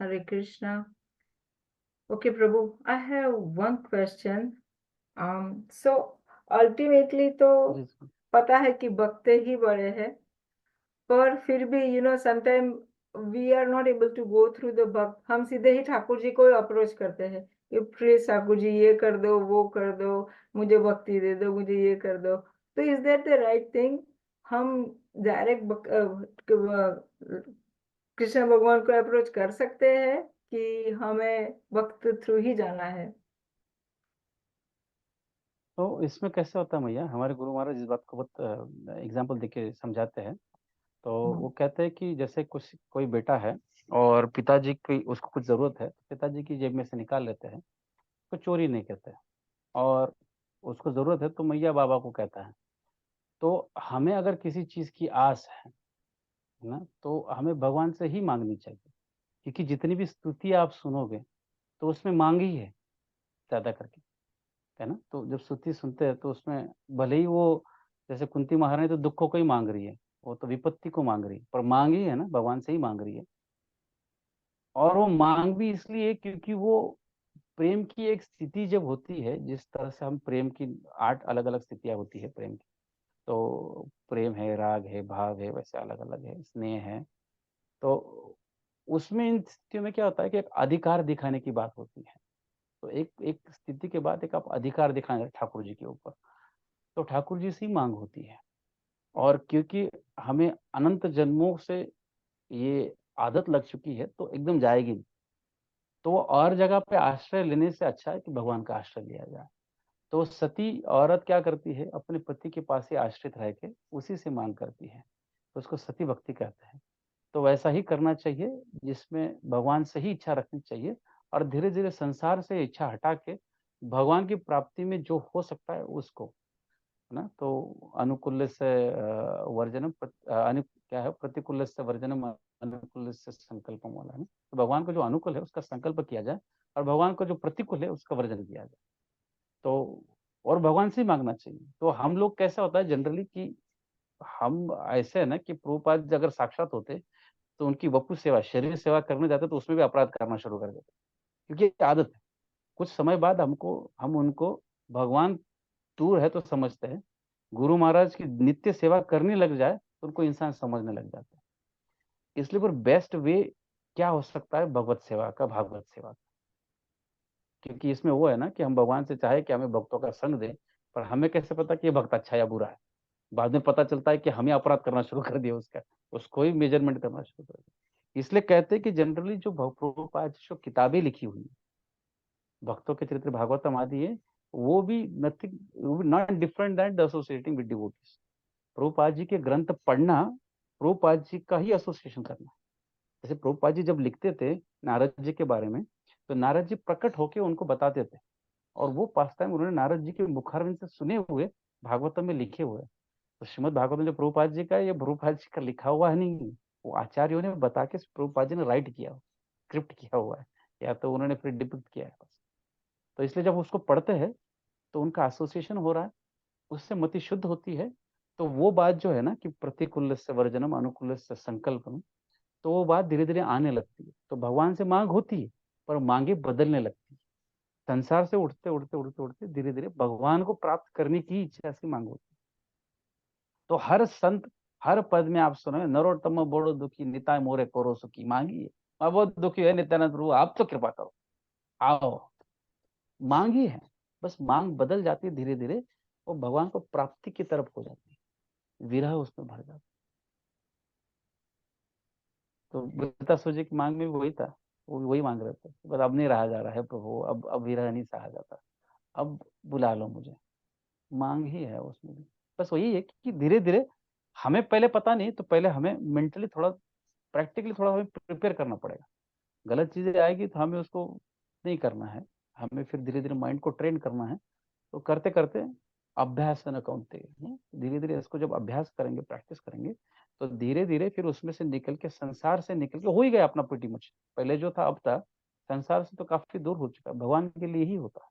Hare Krishna. Okay, Prabhu, I have one question. So ultimately तो जी जी। पता है कि भक्त ही बड़े हैं, पर फिर भी sometime we are not able to go through the भक्त। हम सीधे ही ठाकुर जी को अप्रोच करते हैं कि प्लीज ठाकुर जी ये कर दो, वो कर दो, मुझे भक्ति दे दो, मुझे ये कर दो। तो is that the right thing? हम डायरेक्ट कृष्ण भगवान को अप्रोच कर सकते हैं कि हमें भक्त थ्रू ही जाना है? तो इसमें कैसे होता है भैया, हमारे गुरु महाराज इस बात को बहुत एग्जाम्पल देके समझाते हैं। तो वो कहते हैं कि जैसे कुछ कोई बेटा है और पिताजी की उसको कुछ जरूरत है, तो पिताजी की जेब में से निकाल लेते हैं, तो चोरी नहीं करते हैं। और उसको जरूरत है तो मैया बाबा को कहता है। तो हमें अगर किसी चीज की आस है ना, तो हमें भगवान से ही मांगनी चाहिए। क्योंकि जितनी भी स्तुति आप सुनोगे तो उसमें मांग ही है ज्यादा करके, है ना। तो जब स्तुति सुनते हैं तो उसमें भले ही वो, जैसे कुंती महारानी तो दुखों को ही मांग रही है, वो तो विपत्ति को मांग रही है, पर मांग ही है ना, भगवान से ही मांग रही है। और वो मांग भी इसलिए क्योंकि वो प्रेम की एक स्थिति जब होती है, जिस तरह से हम प्रेम की 8 अलग अलग स्थितियां होती है प्रेम की। तो प्रेम है, राग है, भाव है, वैसे अलग अलग है, स्नेह है। तो उसमें इन स्थितियों में क्या होता है कि एक अधिकार दिखाने की बात होती है। तो एक एक स्थिति के बाद एक आप अधिकार दिखाएंगे ठाकुर जी के ऊपर। तो ठाकुर जी से ही मांग होती है। और क्योंकि हमें अनंत जन्मों से ये आदत लग चुकी है तो एकदम जाएगी नहीं। तो वो और जगह पे आश्रय लेने से अच्छा है कि भगवान का आश्रय लिया जाए। तो सती औरत क्या करती है, अपने पति के पास ही आश्रित रह के उसी से मांग करती है, तो उसको सती भक्ति कहते हैं। तो वैसा ही करना चाहिए, जिसमें भगवान से ही इच्छा रखनी चाहिए, और धीरे धीरे संसार से इच्छा हटा के भगवान की प्राप्ति में जो हो सकता है उसको, है ना। तो अनुकूल से वर्जनम क्या है, प्रतिकूल से वर्जनम, अनुकूल से संकल्पम वाला है ना। तो भगवान को जो अनुकूल है उसका संकल्प किया जाए, और भगवान को जो प्रतिकूल है उसका वर्जन किया जाए। तो और भगवान से ही मांगना चाहिए। तो हम लोग कैसा होता है जनरली कि हम ऐसे है ना कि प्रभुपाद अगर साक्षात होते तो उनकी वपु सेवा, शरीर सेवा करने जाते तो उसमें भी अपराध करना शुरू कर देते, क्योंकि ये आदत है। कुछ समय बाद हम उनको भगवान दूर है तो समझते हैं, गुरु महाराज की नित्य सेवा करने लग जाए तो उनको इंसान समझने लग जाता है। इसलिए फिर बेस्ट वे क्या हो सकता है, भगवत सेवा का, भागवत सेवा का। क्योंकि इसमें वो है ना कि हम भगवान से चाहे कि हमें भक्तों का संग दे, पर हमें कैसे पता कि ये भक्त अच्छा या बुरा है। बाद में पता चलता है कि हम ही अपराध करना शुरू कर दिया उसका, उसको ही मेजरमेंट करना शुरू कर दिया। इसलिए कहते हैं कि जनरली जो प्रभुपाद जो किताबें लिखी हुई हैं, भक्तों के चरित्र भागवतम आदि है, वो भी nothing, not different that associating with devotees. Prabhupad ji के ग्रंथ पढ़ना, प्रभुपाद जी का ही एसोसिएशन करना। जैसे प्रभुपाद जी जब लिखते थे नारद जी के बारे में, तो नारद जी प्रकट होकर उनको बताते थे, और वो पास टाइम उन्होंने नारद जी के मुखारविंद से सुने हुए भागवतम में लिखे हुए। तो श्रीमद भागवतम जो प्रभुपाद जी का है, ये प्रभुपाद जी का लिखा हुआ है नहीं, वो आचार्यों ने बता के प्रभुपाद जी ने राइट किया, स्क्रिप्ट किया हुआ है, या तो उन्होंने फिर डिपिक्ट किया है बस। तो इसलिए जब उसको पढ़ते हैं तो उनका एसोसिएशन हो रहा है, उससे मति शुद्ध होती है। तो वो बात जो है ना कि प्रतिकूल से वर्जनम, अनुकूल से संकल्पम, तो वो बात धीरे धीरे आने लगती है। तो भगवान से मांग होती है, पर मांगे बदलने लगती है। संसार से उठते उठते उठते उठते धीरे धीरे भगवान को प्राप्त करने की इच्छा से मांग होती है। तो हर संत, हर पद में आप सुनो, नरोत्तम बड़ो दुखी निताय मोरे कोरो सुखी, मांगिए, मैं बहुत दुखी है नित्यानंद प्रभु, आप तो कृपा करो, आओ। मांग ही है, बस मांग बदल जाती है धीरे धीरे, वो भगवान को प्राप्ति की तरफ हो जाती है, विरह उसमें भर जाता है। तो बृहस्पति जी की मांग में भी वही था, वो वही मांग रहे थे, बस अब नहीं रहा जा रहा है प्रभु, अब विरह नहीं सहा जाता, अब बुला लो मुझे। मांग ही है उसमें भी। बस वही है कि धीरे धीरे, हमें पहले पता नहीं, तो पहले हमें मेंटली थोड़ा, प्रैक्टिकली थोड़ा हमें प्रिपेयर करना पड़ेगा। गलत चीजें आएगी तो हमें उसको नहीं करना है, हमें फिर धीरे धीरे माइंड को ट्रेन करना है। तो करते करते अभ्यास न कौनते, धीरे धीरे इसको जब अभ्यास करेंगे, प्रैक्टिस करेंगे, तो धीरे धीरे फिर उसमें से निकल के, संसार से निकल के हो ही गया अपना प्रीटी मच। पहले जो था अब था, संसार से तो काफी दूर हो चुका है, भगवान के लिए ही होता है।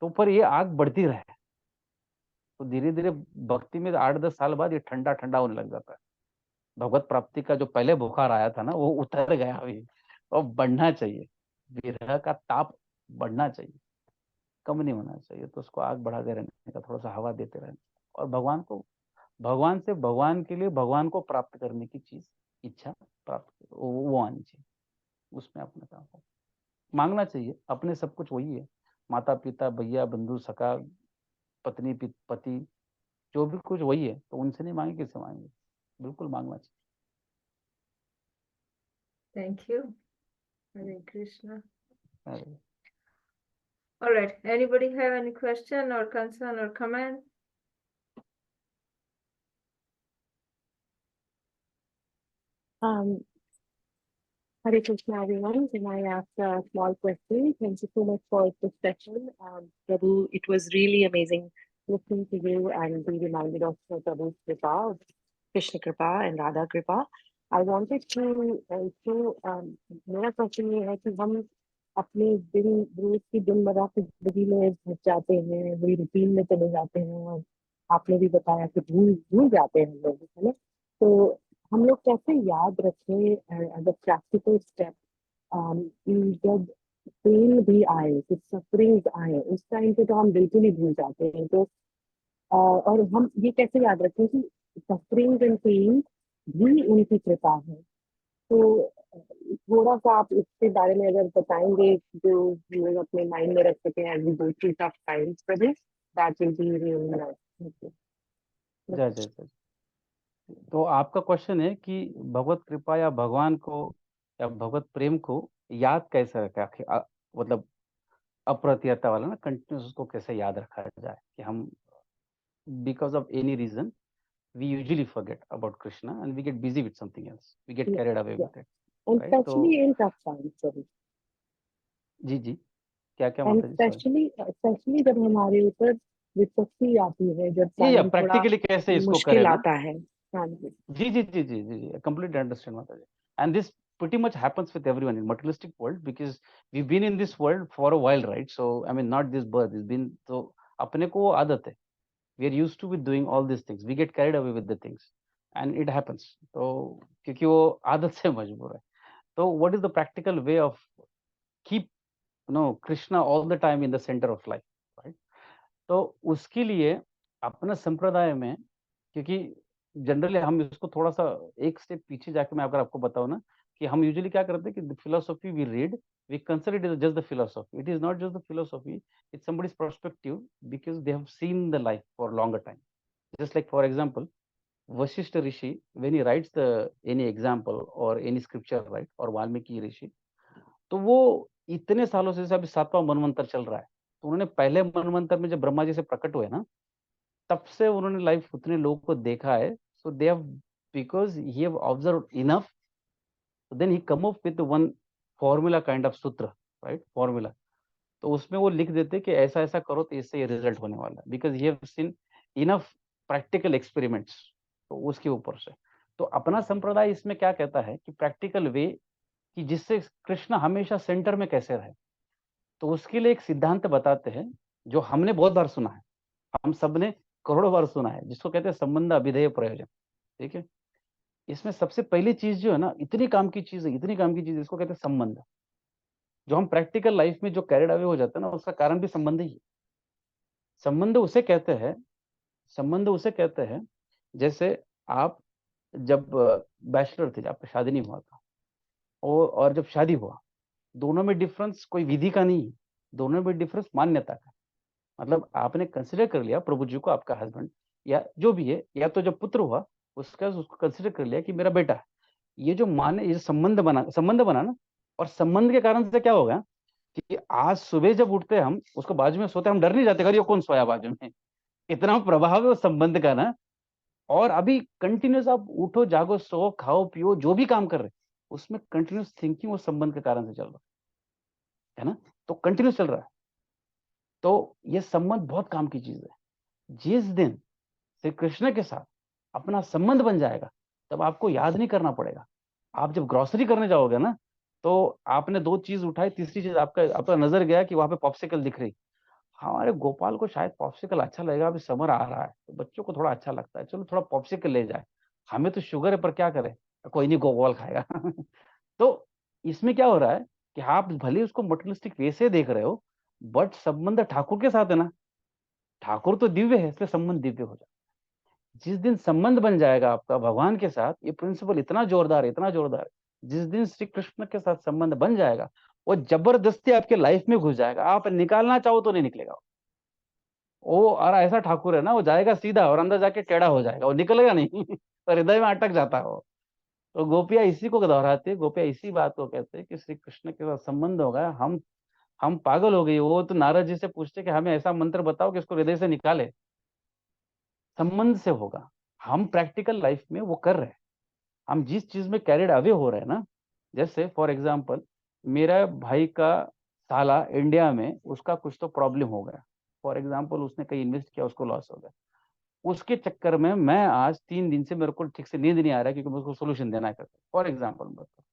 तो पर ये आग बढ़ती रहे, तो धीरे धीरे भक्ति में 8-10 साल बाद ये ठंडा ठंडा होने लग जाता है। भगवत प्राप्ति का जो पहले बुखार आया था ना, वो उतर गया अभी, और बढ़ना चाहिए, विरह का ताप बढ़ना चाहिए, कम नहीं होना चाहिए। तो उसको आग बढ़ाते रहने का, थोड़ा सा हवा देते रहने, और भगवान को, भगवान से, भगवान के लिए, भगवान को प्राप्त करने की चीज, इच्छा प्राप्त वो आनी चाहिए, उसमें अपना काम हो। मांगना चाहिए, अपने सब कुछ वही है, माता पिता भैया बंधु सखा, पत्नी पति, जो भी कुछ वही है, तो उनसे नहीं मांगे किससे मांगेंगे, बिल्कुल मांगना थैंक यू। हरे कृष्णा। चाहिए। All right. Anybody have any question or concern or comment? Um, Hare Krishna, everyone. Can I ask a small question? Thank you so much for this session. Prabhu, it was really amazing listening to you and being reminded of Prabhu's Kripa, Krishna Kripa and Radha Kripa. I wanted to also, मेरा question ये है कि हम अपने दिन, रोज की दिनभर की जिंदगी में घुस जाते हैं, वही रूटीन में चले जाते हैं, और आपने भी बताया कि भूल भूल जाते हैं हम लोग, है ना। तो हम लोग कैसे याद रखें एज अ प्रैक्टिकल स्टेप, जब पेन भी आए, कुछ सफरिंग आए, उस टाइम पे तो हम बिल्कुल ही भूल जाते हैं। तो और हम ये कैसे याद रखें कि सफरिंग एंड पेन भी उनकी कृपा है। तो थोड़ा सा आप इसके बारे में अगर बताएंगे, जो हम लोग अपने माइंड में रख सकें as we go through tough times. that will be really nice. Thank you. जय जय जय। तो आपका क्वेश्चन है कि भगवत कृपा या भगवान को या भगवत प्रेम को याद कैसे रखें आखिर मतलब अप्रतिहता वाला ना, कंटिन्यूस उसको कैसे याद रखा जाए कि हम because of any reason we usually forget about Krishna and we get busy with something else. We get Yeah, carried away yeah. with it, And right? तो especially in tough times, sorry. जी जी, क्या क्या And माता जी, sorry. especially जब हमारे ऊपर विपत्ति आती है, जब ये टाइम थोड़ा प्रैक्टिकली कैसे इसको करें मुश्किल ना। आता है। हाँ जी। जी जी जी जी जी जी, completely understand माता जी। And this pretty much happens with everyone in materialistic world because we've been in this world for a while, right? So I mean not this birth, it's been, तो अपने को वो आदत है, we are used to with doing all these things, we get carried away with the things and it happens, तो क्योंकि वो आदत से मजबूर है। तो what is the practical way of keep Krishna all the time in the center of life, right? तो उसके लिए अपना संप्रदाय में, क्योंकि जनरली हम इसको थोड़ा सा एक स्टेप पीछे जाके मैं अगर आपको बताऊं ना, कि हम यूजुअली क्या करते हैं कि philosophy we read, we consider it is just the philosophy, it is not just the philosophy, it's somebody's perspective because they have seen the life for longer time. Just like for example Vashishtha Rishi, when he writes the any example और any scripture, right, और वाल्मीकि ऋषि, तो वो इतने सालों से, जैसे अभी 7वां मनवंतर चल रहा है, तो उन्होंने पहले मनवंतर में जब ब्रह्मा जी से प्रकट हुए ना, तब से उन्होंने लाइफ उतने लोगों को देखा है, so they have, because he have observe enough, then he come up with one formula kind of सूत्र, राइट, फॉर्मूला। तो उसमें वो लिख देते कि ऐसा ऐसा करो तो इससे ये रिजल्ट होने वाला है, because he have seen enough practical experiments, तो उसके ऊपर से। तो अपना संप्रदाय इसमें क्या कहता है कि प्रैक्टिकल वे, कि जिससे कृष्ण हमेशा सेंटर में कैसे रहे, तो उसके लिए एक सिद्धांत बताते हैं जो हमने बहुत बार सुना है, हम सब ने करोड़ों बार सुना है, जिसको कहते हैं संबंध अभिधेय प्रयोजन। ठीक है, इसमें सबसे पहली चीज जो है ना, इतनी काम की चीज है, इतनी काम की चीज, इसको कहते हैं संबंध। जो हम प्रैक्टिकल लाइफ में जो कैरिड अवे हो जाते हैं ना, उसका कारण भी संबंध ही है। संबंध उसे कहते हैं, संबंध उसे कहते हैं, जैसे आप जब बैचलर थे, आपका शादी नहीं हुआ था, और जब शादी हुआ, दोनों में डिफरेंस कोई विधि का नहीं है, दोनों में डिफरेंस मान्यता का। मतलब आपने कंसिडर कर लिया प्रभु जी को आपका हस्बैंड या जो भी है, या तो जब पुत्र हुआ उसका उसको कंसिडर कर लिया कि मेरा बेटा है। ये जो माने, ये संबंध बना ना, और संबंध के कारण से क्या होगा कि आज सुबह जब उठते हम, उसको बाजू में सोते हम डर नहीं जाते, अरे ये कौन सोया बाजू में। इतना प्रभाव है उस संबंध का ना। और अभी कंटिन्यूस आप उठो जागो सो खाओ पियो जो भी काम कर रहे, उसमें कंटिन्यूस थिंकिंग उस संबंध के कारण से चल रहा है ना, तो कंटिन्यूस चल रहा है। तो ये संबंध बहुत काम की चीज है। जिस दिन श्री कृष्ण के साथ अपना संबंध बन जाएगा, तब आपको याद नहीं करना पड़ेगा। आप जब ग्रोसरी करने जाओगे ना, तो आपने 2 चीज उठाई, तीसरी चीज आपका आपका नजर गया कि वहां पे पॉप्सिकल दिख रही। हमारे गोपाल को शायद पॉप्सिकल अच्छा लगेगा, अभी समर आ रहा है तो बच्चों को थोड़ा अच्छा लगता है, चलो थोड़ा पॉप्सिकल ले जाए। हमें तो शुगर है पर क्या करें, कोई नहीं गोपाल खाएगा। तो इसमें क्या हो रहा है कि आप भले उसको मटेरियलिस्टिक वे से देख रहे हो, बट संबंध ठाकुर के साथ है ना, ठाकुर तो दिव्य है, इसलिए संबंध दिव्य हो जाए। जिस दिन संबंध बन जाएगा आपका भगवान के साथ, ये प्रिंसिपल इतना जोरदार है, इतना जोरदार है, जिस दिन श्री कृष्ण के साथ संबंध बन जाएगा, वो जबरदस्ती आपके लाइफ में घुस जाएगा, आप निकालना चाहो तो नहीं निकलेगा। वो और ऐसा ठाकुर है ना, वो जाएगा सीधा और अंदर जाके टेढ़ा हो जाएगा, वो निकलेगा नहीं। और हृदय में अटक जाता है वो। तो गोपियां इसी को दोहराती है, गोपियां इसी बात को कहते हैं कि श्री कृष्ण के साथ संबंध होगा, हम पागल हो गए। वो तो नारद जी से पूछते कि हमें ऐसा मंत्र बताओ कि इसको हृदय से निकाले। संबंध से होगा। हम प्रैक्टिकल लाइफ में वो कर रहे हैं, हम जिस चीज में कैरिड अवे हो रहे हैं ना, जैसे फॉर एग्जांपल मेरा भाई का साला इंडिया में, उसका कुछ तो प्रॉब्लम हो गया, फॉर एग्जांपल उसने कहीं इन्वेस्ट किया, उसको लॉस हो गया। उसके चक्कर में मैं आज 3 दिन से मेरे को ठीक से नींद नहीं आ रहा है, क्योंकि मुझे उसको सोल्यूशन देना है करके, फॉर एग्जाम्पल बता।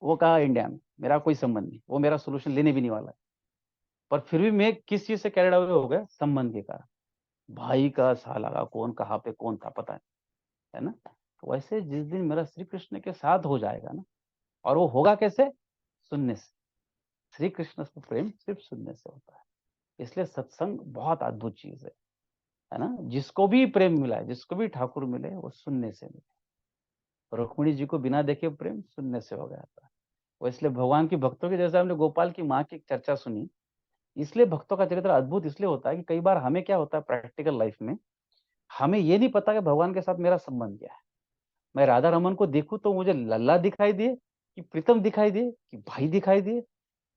वो कहा इंडिया में मेरा कोई संबंध नहीं, वो मेरा सोल्यूशन लेने भी नहीं वाला है, पर फिर भी मैं किस चीज से कैरिड अवे हो गया, संबंध के कारण। भाई का साला का कौन कहाँ पे कौन था पता है ना। तो वैसे जिस दिन मेरा श्री कृष्ण के साथ हो जाएगा ना, और वो होगा कैसे, सुनने से। श्री कृष्ण से प्रेम सिर्फ सुनने से होता है, इसलिए सत्संग बहुत अद्भुत चीज है ना। जिसको भी प्रेम मिला है, जिसको भी ठाकुर मिले, वो सुनने से मिले। रुक्मिणी जी को बिना देखे प्रेम सुनने से हो गया था। वो इसलिए भगवान की भक्तों की, जैसे हमने गोपाल की माँ की चर्चा सुनी, इसलिए भक्तों का चरित्र अद्भुत इसलिए होता है कि कई बार हमें क्या होता है प्रैक्टिकल लाइफ में, हमें ये नहीं पता कि भगवान के साथ मेरा संबंध क्या है। मैं राधा रमन को देखूं तो मुझे लल्ला दिखाई दे, कि प्रीतम दिखाई दे, कि भाई दिखाई दे,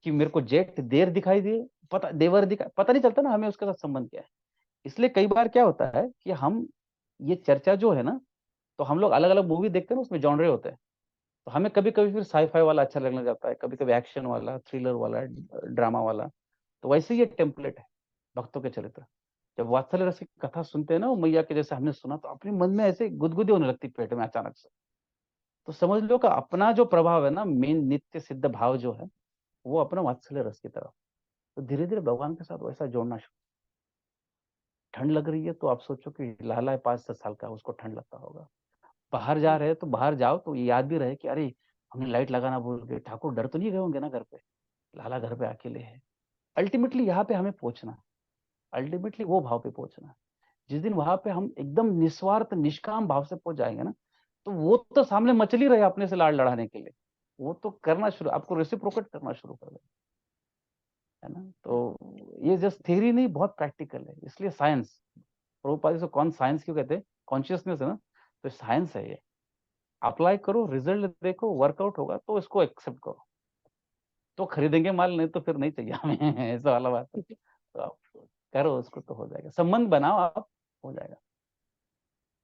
कि मेरे को जेठ देर दिखाई दे, पता देवर दिखाई, पता नहीं चलता ना हमें उसके साथ संबंध क्या है। इसलिए कई बार क्या होता है कि हम ये चर्चा जो है ना, तो हम लोग अलग अलग मूवी देखते हैं ना, उसमें जॉनरे होते हैं। तो हमें कभी कभी फिर साईफाई वाला अच्छा लगने लग जाता है, कभी कभी एक्शन वाला, थ्रिलर वाला, ड्रामा वाला। तो वैसे ही ये टेम्पलेट है भक्तों के चरित्र। जब वात्सल्य रस की कथा सुनते हैं ना वो मैया के, जैसे हमने सुना, तो अपने मन में ऐसे गुदगुदी होने लगती पेट में अचानक से। तो समझ लो कि अपना जो प्रभाव है ना, मेन नित्य सिद्ध भाव जो है, वो अपना वात्सल्य रस की तरफ। तो धीरे धीरे भगवान के साथ वैसा जोड़ना शुरू। ठंड लग रही है तो आप सोचो कि लाला है 5-10 साल का, उसको ठंड लगता होगा। बाहर जा रहे हैं तो बाहर जाओ तो ये याद भी रहे कि अरे हमने लाइट लगाना भूल गए, ठाकुर डर तो नहीं गए होंगे ना घर पे, लाला घर पे अकेले है। अल्टीमेटली यहाँ पे हमें पहुंचना, अल्टीमेटली वो भाव पे पहुंचना। जिस दिन वहां पे हम एकदम निस्वार्थ निष्काम भाव से पहुंच जाएंगे ना, तो वो तो सामने मचल ही रहे अपने से लाड़ लड़ाने के लिए। वो तो करना शुरू, आपको रेसिप्रोकेट करना शुरू कर देगा, है ना। तो ये जस्ट थ्योरी नहीं, बहुत प्रैक्टिकल है। इसलिए साइंस, प्रभुपाद इसको कौन साइंस क्यों कहते हैं, कॉन्शियसनेस है ना, तो साइंस है ये। अप्लाई करो, रिजल्ट देखो, वर्कआउट होगा तो इसको एक्सेप्ट करो, तो खरीदेंगे माल, नहीं तो फिर नहीं चाहिए हमें ऐसा वाला बात है। तो आप करो उसको तो हो जाएगा, संबंध बनाओ आप, हो जाएगा।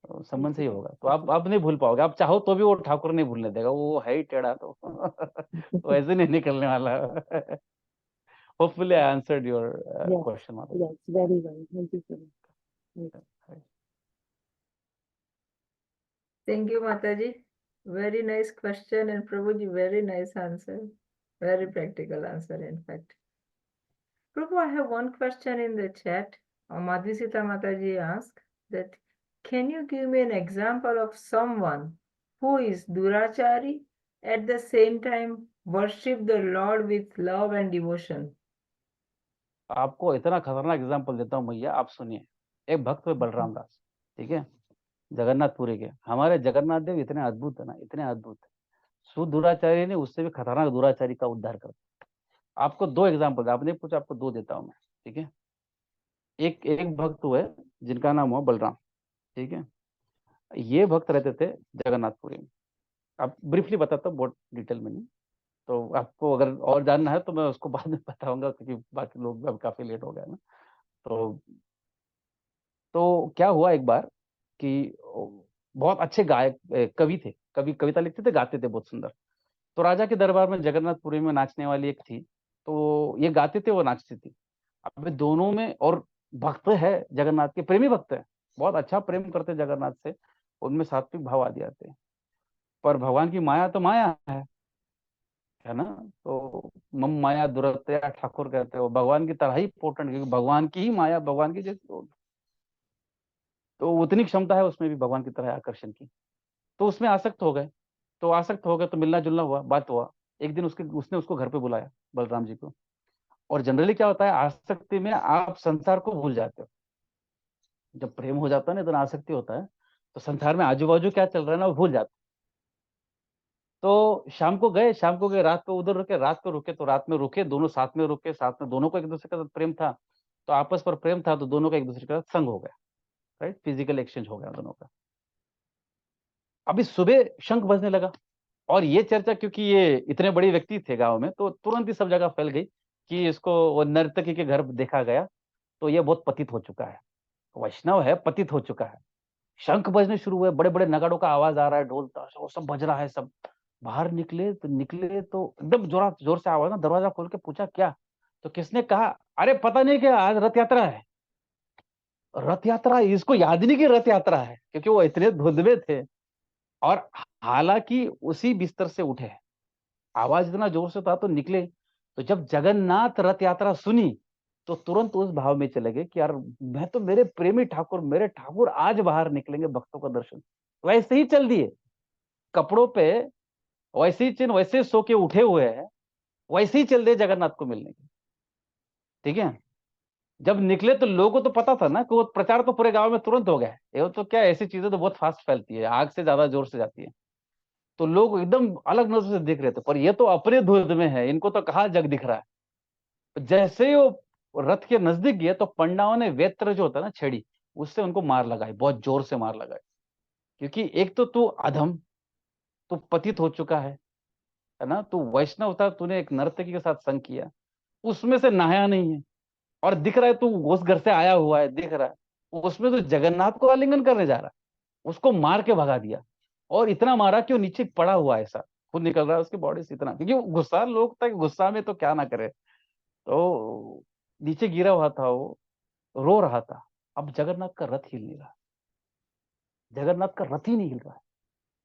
तो संबंध से ही होगा, तो आप नहीं भूल पाओगे, आप चाहो तो भी वो ठाकुर नहीं भूलने देगा, वो है ही टेढ़ा तो तो ऐसे नहीं निकलने वाला। Hopefully I answered your Yes, question. yes, very well. Thank you so much. Thank you, Mataji. Very nice question, and Prabhuji, very nice answer. Very practical answer, in fact. Prabhu, I have one question in the chat. Madhvisita Mataji asked that, can you give me an example of someone who is Durachari at the same time worship the Lord with love and devotion? आपको इतना खतरनाक example देता हूँ भैया, आप सुनिए। एक भक्त हुए बलराम दास, ठीक है, जगन्नाथपुरी के। हमारे जगन्नाथ देव इतने अद्भुत है ना, इतने अद्भुत है। सुदुराचार्य ने उससे भी खतरनाक दुराचारी का उद्धार कर। आपको दो एग्जाम्पल, आपने पूछा, आपको दो देता हूँ मैं, ठीक है। एक एक भक्त हुए जिनका नाम हुआ बलराम, ठीक है। ये भक्त रहते थे जगन्नाथपुरी में। आप ब्रीफली बताता हूँ, बहुत डिटेल में नहीं। तो आपको अगर और जानना है तो मैं उसको बाद में बताऊंगा, क्योंकि बाकी लोग अब काफी लेट हो गया ना। तो क्या हुआ एक बार कि बहुत अच्छे गायक कवि थे, कवि कविता लिखते थे, गाते थे बहुत सुंदर। तो राजा के दरबार में जगन्नाथपुरी में नाचने वाली एक थी, तो ये गाते थे, वो नाचती थी। अब दोनों में, और भक्त है जगन्नाथ के, प्रेमी भक्त है, बहुत अच्छा प्रेम करते हैं जगन्नाथ से, उनमें सात्विक भाव आदि आते हैं। पर भगवान की माया तो माया है ना। तो मम माया दुरत्या ठाकुर कहते हो, भगवान की तरह ही पोर्टेंट, क्योंकि भगवान की ही माया भगवान की जैसी होगी। तो उतनी क्षमता है उसमें भी भगवान की तरह आकर्षण की। तो उसमें आसक्त हो गए, तो मिलना जुलना हुआ, बात हुआ। एक दिन उसने उसको घर पे बुलाया, बलराम जी को। और जनरली क्या होता है, आसक्ति में आप संसार को भूल जाते हो। जब प्रेम हो जाता है ना, इतना आसक्ति होता है, तो संसार में आजू बाजू क्या चल रहा है ना, वो भूल जाते। तो शाम को गए, रात को उधर रुके, रात को रुके, तो रात में रुके, दोनों साथ में रुके, साथ में दोनों को एक दूसरे के साथ प्रेम था। तो आपस पर प्रेम था, तो दोनों का एक दूसरे के साथ संग हो गया, राइट, फिजिकल एक्सचेंज हो गया दोनों का। अभी सुबह शंख बजने लगा, और ये चर्चा, क्योंकि ये इतने बड़े व्यक्ति थे गांव में, तो तुरंत ही सब जगह फैल गई कि इसको वो नर्तकी के घर देखा गया, तो ये बहुत पतित हो चुका है, वैष्णव है, पतित हो चुका है। शंख बजने शुरू हुए, बड़े बड़े नगाड़ों का आवाज आ रहा है, ढोल ताशा वो सब बज रहा है, सब बाहर निकले तो एकदम जोर से आवाज ना, दरवाजा खोल के पूछा क्या। तो किसने कहा, अरे पता नहीं क्या, आज रथ यात्रा है। रथ यात्रा, इसको याद नहीं कि रथ यात्रा है, क्योंकि वो इतने धुंध में थे। और हालांकि उसी बिस्तर से उठे, आवाज इतना जोर से था तो निकले। तो जब जगन्नाथ रथ यात्रा सुनी, तो तुरंत उस भाव में चले गए कि यार, मैं तो, मेरे प्रेमी ठाकुर, मेरे ठाकुर आज बाहर निकलेंगे भक्तों का दर्शन। वैसे ही चल दिए कपड़ों पे, वैसे ही चिन्ह, वैसे ही सो के उठे हुए हैं, वैसे ही चल दिए जगन्नाथ को मिलने के, ठीक है। जब निकले तो लोगों को तो पता था ना कि वो प्रचार तो पूरे गांव में तुरंत हो गया है। ये तो क्या, ऐसी चीजें तो बहुत फास्ट फैलती है, आग से ज्यादा जोर से जाती है। तो लोग एकदम अलग नजर से देख रहे थे, पर ये तो अपने धुंध में है, इनको तो कहाँ जग दिख रहा है। जैसे ही वो रथ के नजदीक गए तो पंडाओं ने वेत्र जो होता है ना, छड़ी, उससे उनको मार लगाई, बहुत जोर से मार लगाई। क्योंकि एक तो तू अधम, तू पतित हो चुका है ना, तू वैष्णव था, तूने एक नर्तकी के साथ संग किया, उसमें से नहाया नहीं है, और दिख रहा है तू उस घर से आया हुआ है, दिख रहा है उसमें तो जगन्नाथ को आलिंगन करने जा रहा है। उसको मार के भगा दिया, और इतना मारा कि वो नीचे पड़ा हुआ है, ऐसा खून निकल रहा है उसकी बॉडी से इतना, क्योंकि वो गुस्सा, लोग था कि गुस्सा में तो क्या ना करे, तो नीचे गिरा हुआ था वो, रो रहा था। अब जगन्नाथ का रथ हिल नहीं रहा, जगन्नाथ का रथ ही नहीं हिल रहा है,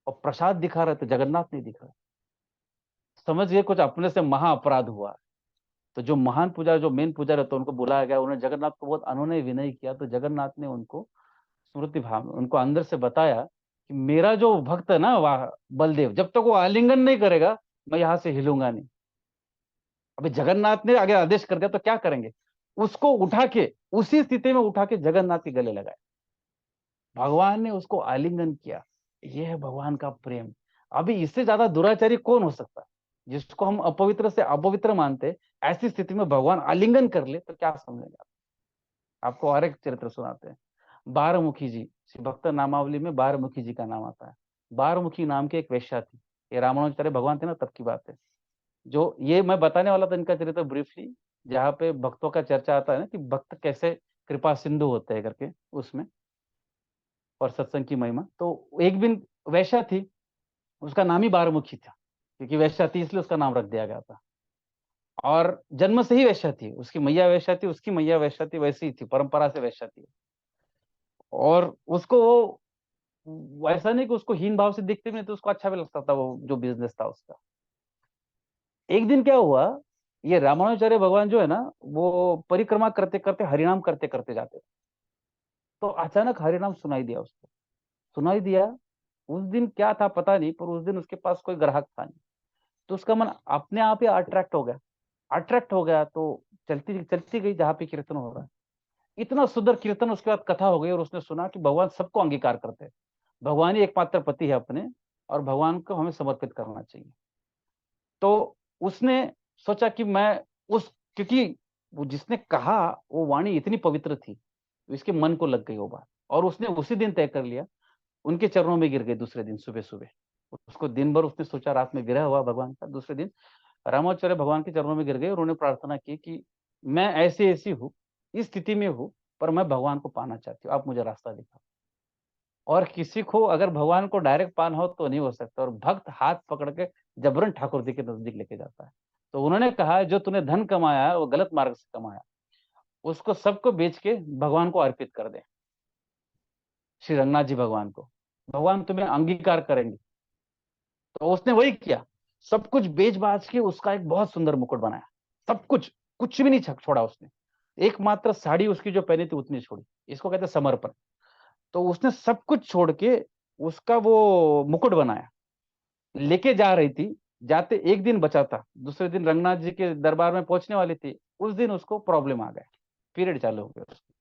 और प्रसाद दिखा रहे थे, जगन्नाथ नहीं दिख रहा। समझ गए कुछ अपने से महा अपराध हुआ। तो जो महान पुजारी, जो मेन पुजारी रहते, उनको बुलाया गया, उन्होंने जगन्नाथ को बहुत अनोने विनय किया, तो जगन्नाथ ने उनको स्मृति भाव में उनको अंदर से बताया कि मेरा जो भक्त है ना, वाह बलदेव, जब तक वो आलिंगन नहीं करेगा मैं यहां से हिलूंगा नहीं। अभी जगन्नाथ ने आगे आदेश कर दिया तो क्या करेंगे, उसको उठा के, उसी स्थिति में उठा के जगन्नाथ के गले लगाए, भगवान ने उसको आलिंगन किया। यह है भगवान का प्रेम। अभी इससे ज्यादा दुराचारी कौन हो सकता है, जिसको हम अपवित्र से अपवित्र मानते, ऐसी स्थिति में भगवान आलिंगन कर ले तो क्या समझेंगे आप। आपको और एक चरित्र सुनाते हैं। बारमुखी जी, श्री भक्त नामावली में बारमुखी जी का नाम आता है। बारमुखी नाम की एक वेश्या थी, ये रामानुजाचार्य भगवान थे ना, तब की बात है। जो ये मैं बताने वाला था इनका चरित्र ब्रीफली, जहाँ पे भक्तों का चर्चा आता है ना, कि भक्त कैसे कृपा सिंधु होते हैं करके, उसमें, और सत्संग की महिमा। तो एक दिन वैश्या थी, उसका नाम ही बारमुखी था, क्योंकि वैश्या थी इसलिए उसका नाम रख दिया गया था। और जन्म से ही वैश्या थी, उसकी मैया वैश्या थी, उसकी मैया वैश्या थी, वैसी ही थी, परंपरा से वैश्या थी। और उसको वो ऐसा नहीं कि उसको हीन भाव से दिखते भी नहीं, तो उसको अच्छा भी लगता था वो जो बिजनेस था उसका। एक दिन क्या हुआ, ये रामानुजाचार्य भगवान जो है ना, वो परिक्रमा करते करते, हरिनाम करते करते जाते थे। तो अचानक हरिनाम सुनाई दिया उसको, सुनाई दिया। उस दिन क्या था पता नहीं, पर उस दिन उसके पास कोई ग्राहक था नहीं। तो उसका मन अपने आप ही अट्रैक्ट हो गया, अट्रैक्ट हो गया, तो चलती चलती गई जहाँ पे कीर्तन हो रहा है। इतना सुंदर कीर्तन, उसके बाद कथा हो गई, और उसने सुना कि भगवान सबको अंगीकार करते हैं, भगवान ही एकमात्र पति है अपने, और भगवान को हमें समर्पित करना चाहिए। तो उसने सोचा कि मैं उस, क्योंकि वो जिसने कहा वो वाणी इतनी पवित्र थी, तो इसके मन को लग गई वो बात, और उसने उसी दिन तय कर लिया, उनके चरणों में गिर गए दूसरे दिन सुबह सुबह। उसको दिन भर उसने सोचा, रात में विरह हुआ भगवान का, दूसरे दिन रामाचार्य भगवान के चरणों में गिर गए, और उन्होंने प्रार्थना की कि मैं ऐसी ऐसी हूँ, इस स्थिति में हूँ, पर मैं भगवान को पाना चाहती हूँ, आप मुझे रास्ता दिखाओ। और किसी को अगर भगवान को डायरेक्ट पाना हो तो नहीं हो सकता, और भक्त हाथ पकड़ के जबरन ठाकुर जी के नजदीक लेके जाता है। तो उन्होंने कहा, जो तूने धन कमाया है वो गलत मार्ग से कमाया, उसको सबको बेच के भगवान को अर्पित कर दे, श्री रंगनाथ जी भगवान को, भगवान तुम्हें अंगीकार करेंगे। तो उसने वही किया, सब कुछ बेच बाच के उसका एक बहुत सुंदर मुकुट बनाया, सब कुछ, कुछ भी नहीं छोड़ा उसने। एकमात्र साड़ी उसकी जो पहनी थी उतनी छोड़ी, इसको कहते हैं समर्पण। तो उसने सब कुछ छोड़ के उसका वो मुकुट बनाया, लेके जा रही थी। जाते एक दिन बचा था, दूसरे दिन रंगनाथ जी के दरबार में पहुंचने वाली थी, उस दिन उसको प्रॉब्लम आ गया, पीरियड चालू हो गया उसको।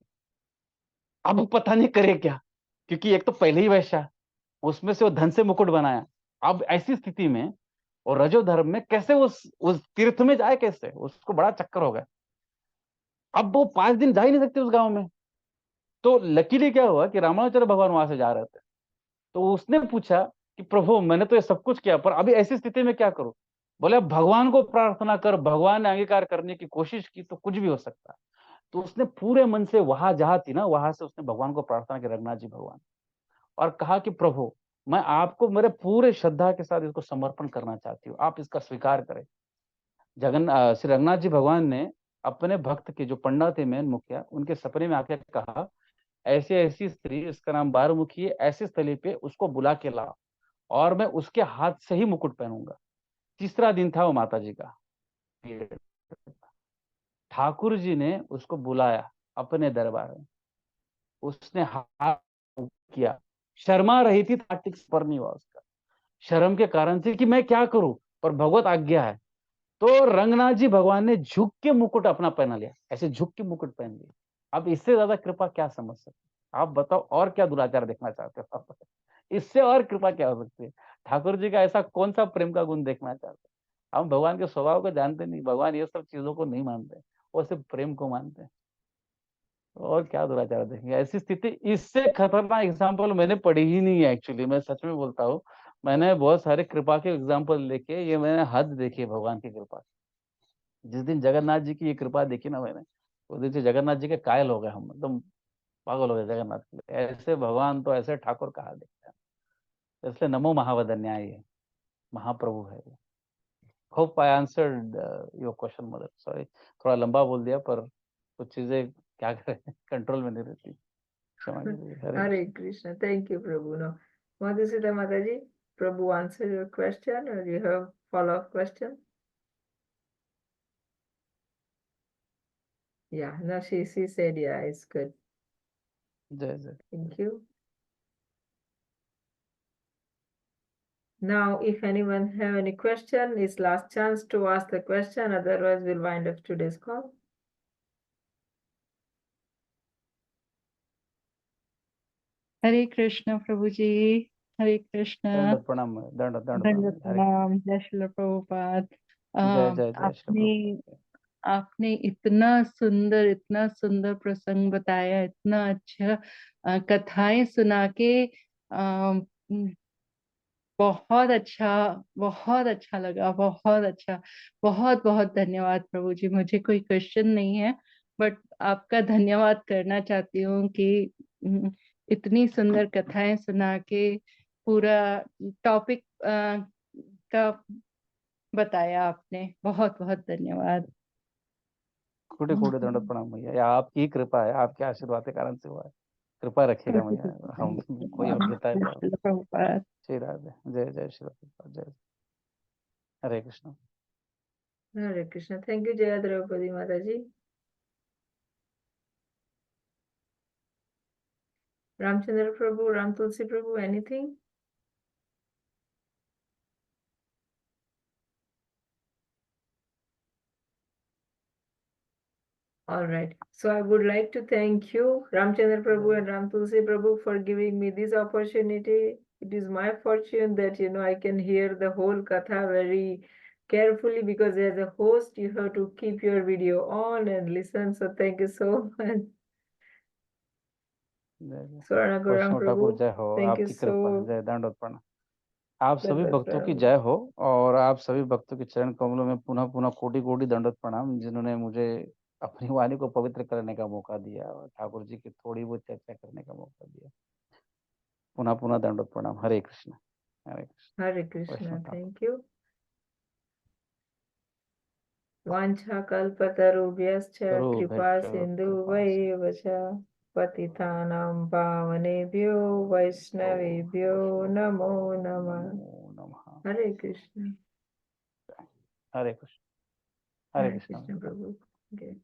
अब पता नहीं करे क्या, क्योंकि एक तो पहले ही वैसा, उसमें से वो धन से मुकुट बनाया। अब ऐसी स्थिति में, और रजो धर्म में कैसे उस तीर्थ में जाए, कैसे, उसको बड़ा चक्कर हो गया। अब वो 5 दिन जा ही नहीं सकते उस गांव में। तो लकीली क्या हुआ कि रामानुजर भगवान वहां से जा रहे थे, तो उसने पूछा कि प्रभु मैंने तो ये सब कुछ किया, पर अभी ऐसी स्थिति में क्या करूं। बोले अब भगवान को प्रार्थना कर, भगवान ने अंगीकार करने की कोशिश की तो कुछ भी हो सकता है। तो उसने पूरे मन से वहां जहां थी ना, वहां से उसने भगवान को प्रार्थना की, रघुनाथ जी भगवान, और कहा कि प्रभु मैं आपको मेरे पूरे श्रद्धा के साथ इसको समर्पण करना चाहती हूँ, आप इसका स्वीकार करें। श्री रघुनाथ जी भगवान ने अपने भक्त के जो पंडा थे, मेन मुखिया, उनके सपने में आके कहा, ऐसी ऐसी स्त्री, इसका नाम बारमुखी है, ऐसी स्थली पे उसको बुला के ला, और मैं उसके हाथ से ही मुकुट पहनूंगा। तीसरा दिन था वो माता जी का। ठाकुर जी ने उसको बुलाया अपने दरबार में, उसने हाथ किया, शर्मा रही थी, टिक पर नहीं हुआ उसका, शर्म के कारण से कि मैं क्या करूं, पर भगवत आज्ञा है। तो रंगनाथ जी भगवान ने झुक के मुकुट अपना पहना लिया, ऐसे झुक के मुकुट पहन लिया। अब इससे ज्यादा कृपा क्या समझ सकते, आप बताओ और क्या दुराचार देखना चाहते हो आप? इससे और कृपा क्या हो सकती है? ठाकुर जी का ऐसा कौन सा प्रेम का गुण देखना चाहते हैं? हम भगवान के स्वभाव को जानते नहीं, भगवान ये सब चीजों को नहीं मानते। वो सिर्फ प्रेम को मानते हैं। और क्या दुराचार देखेंगे ऐसी स्थिति। इससे खतरनाक एग्जाम्पल मैंने पढ़ी ही नहीं है एक्चुअली, मैं सच में बोलता हूँ। मैंने बहुत सारे कृपा के एग्जाम्पल लेके ये मैंने हद देखी है भगवान की कृपा। जिस दिन जगन्नाथ जी की ये कृपा देखी ना मैंने, उस दिन से जगन्नाथ जी के कायल हो गए हम, एकदम पागल हो गए जगन्नाथ के लिए। ऐसे भगवान तो ऐसे ठाकुर कहा देखते हैं। इसलिए नमो महावदन्याय, ये महाप्रभु है ये। Hope I answered your question mother. Sorry थोड़ा लंबा बोल दिया, पर कुछ चीजें क्या करें कंट्रोल में नहीं रहती, क्षमा कीजिए। हरे Hare Krishna. Krishna. Thank you, Prabhu. No, Madhusita Mataji, Prabhu answered your question, or you have follow-up question? Yeah, no, she said, yeah, it's good. जय जय। Thank you. Now, if anyone have any question, it's last chance to ask the question. Otherwise, we'll wind up today's call. हरे कृष्ण प्रभु जी। हरे कृष्ण। दंड प्रणाम, दंड दंड दंड प्रणाम। हरे प्रणाम। जय श्री प्रभुपाद। जय जय जय श्री आपने प्रभु। आपने इतना सुंदर प्रसंग बताया, इतना अच्छा कथाएं सुना के बहुत अच्छा लगा, बहुत अच्छा। बहुत बहुत धन्यवाद प्रभु जी। मुझे कोई क्वेश्चन नहीं है, बट आपका धन्यवाद करना चाहती हूँ कि इतनी सुंदर कथाएं सुना के पूरा टॉपिक का बताया आपने। बहुत बहुत धन्यवाद। कोटि कोटि दंड प्रणाम भैया, ये आपकी ही कृपा है, आपके आशीर्वाद के कारण से हुआ है। कृपा रखिएगा भैया, हम कोई योग्यता है तो। प्रभुपाद। श्री राधे। जय जय श्री प्रभुपाद। जय। Hare Krishna. Hare Krishna. Thank you, Jaya Draupadi Mataji. Ramchandra Prabhu, Ram Tulsi Prabhu, anything? All right. So I would like to thank you, Ramchandra Prabhu and Ram Tulsi Prabhu, for giving me this opportunity. It is my fortune that, I can hear the whole katha very carefully, because as a host, you have to keep your video on and listen. So thank you so much. जय जय। Swarnakuram वैष्णव Thakur Prabhu, जय हो, thank you आपकी कृपा है। so जय दंड प्रणाम। आप सभी Dandavat भक्तों की Prabhu. जय हो, और आप सभी भक्तों के चरण कमलों में पुनः पुनः कोटि कोटि दंडवत प्रणाम, जिन्होंने मुझे अपनी वाणी को पवित्र करने का मौका दिया और ठाकुर जी की थोड़ी बहुत चर्चा करने का मौका दिया। पुनः पुनः दंडवत प्रणाम। हरे कृष्ण। हरे Krishna. Hare Vaishnav Krishna. Thakur. Thank you. Vancha kalpatarubhyascha kripa सर्वभ्यश्च कृपा sindhuvaiva cha patitanam pavanebhyo vaishnavebhyo namo namah. नमो नमः। Hare Krishna. हरे कृष्ण। हरे Hare Krishna. Krishna Prabhu. Okay.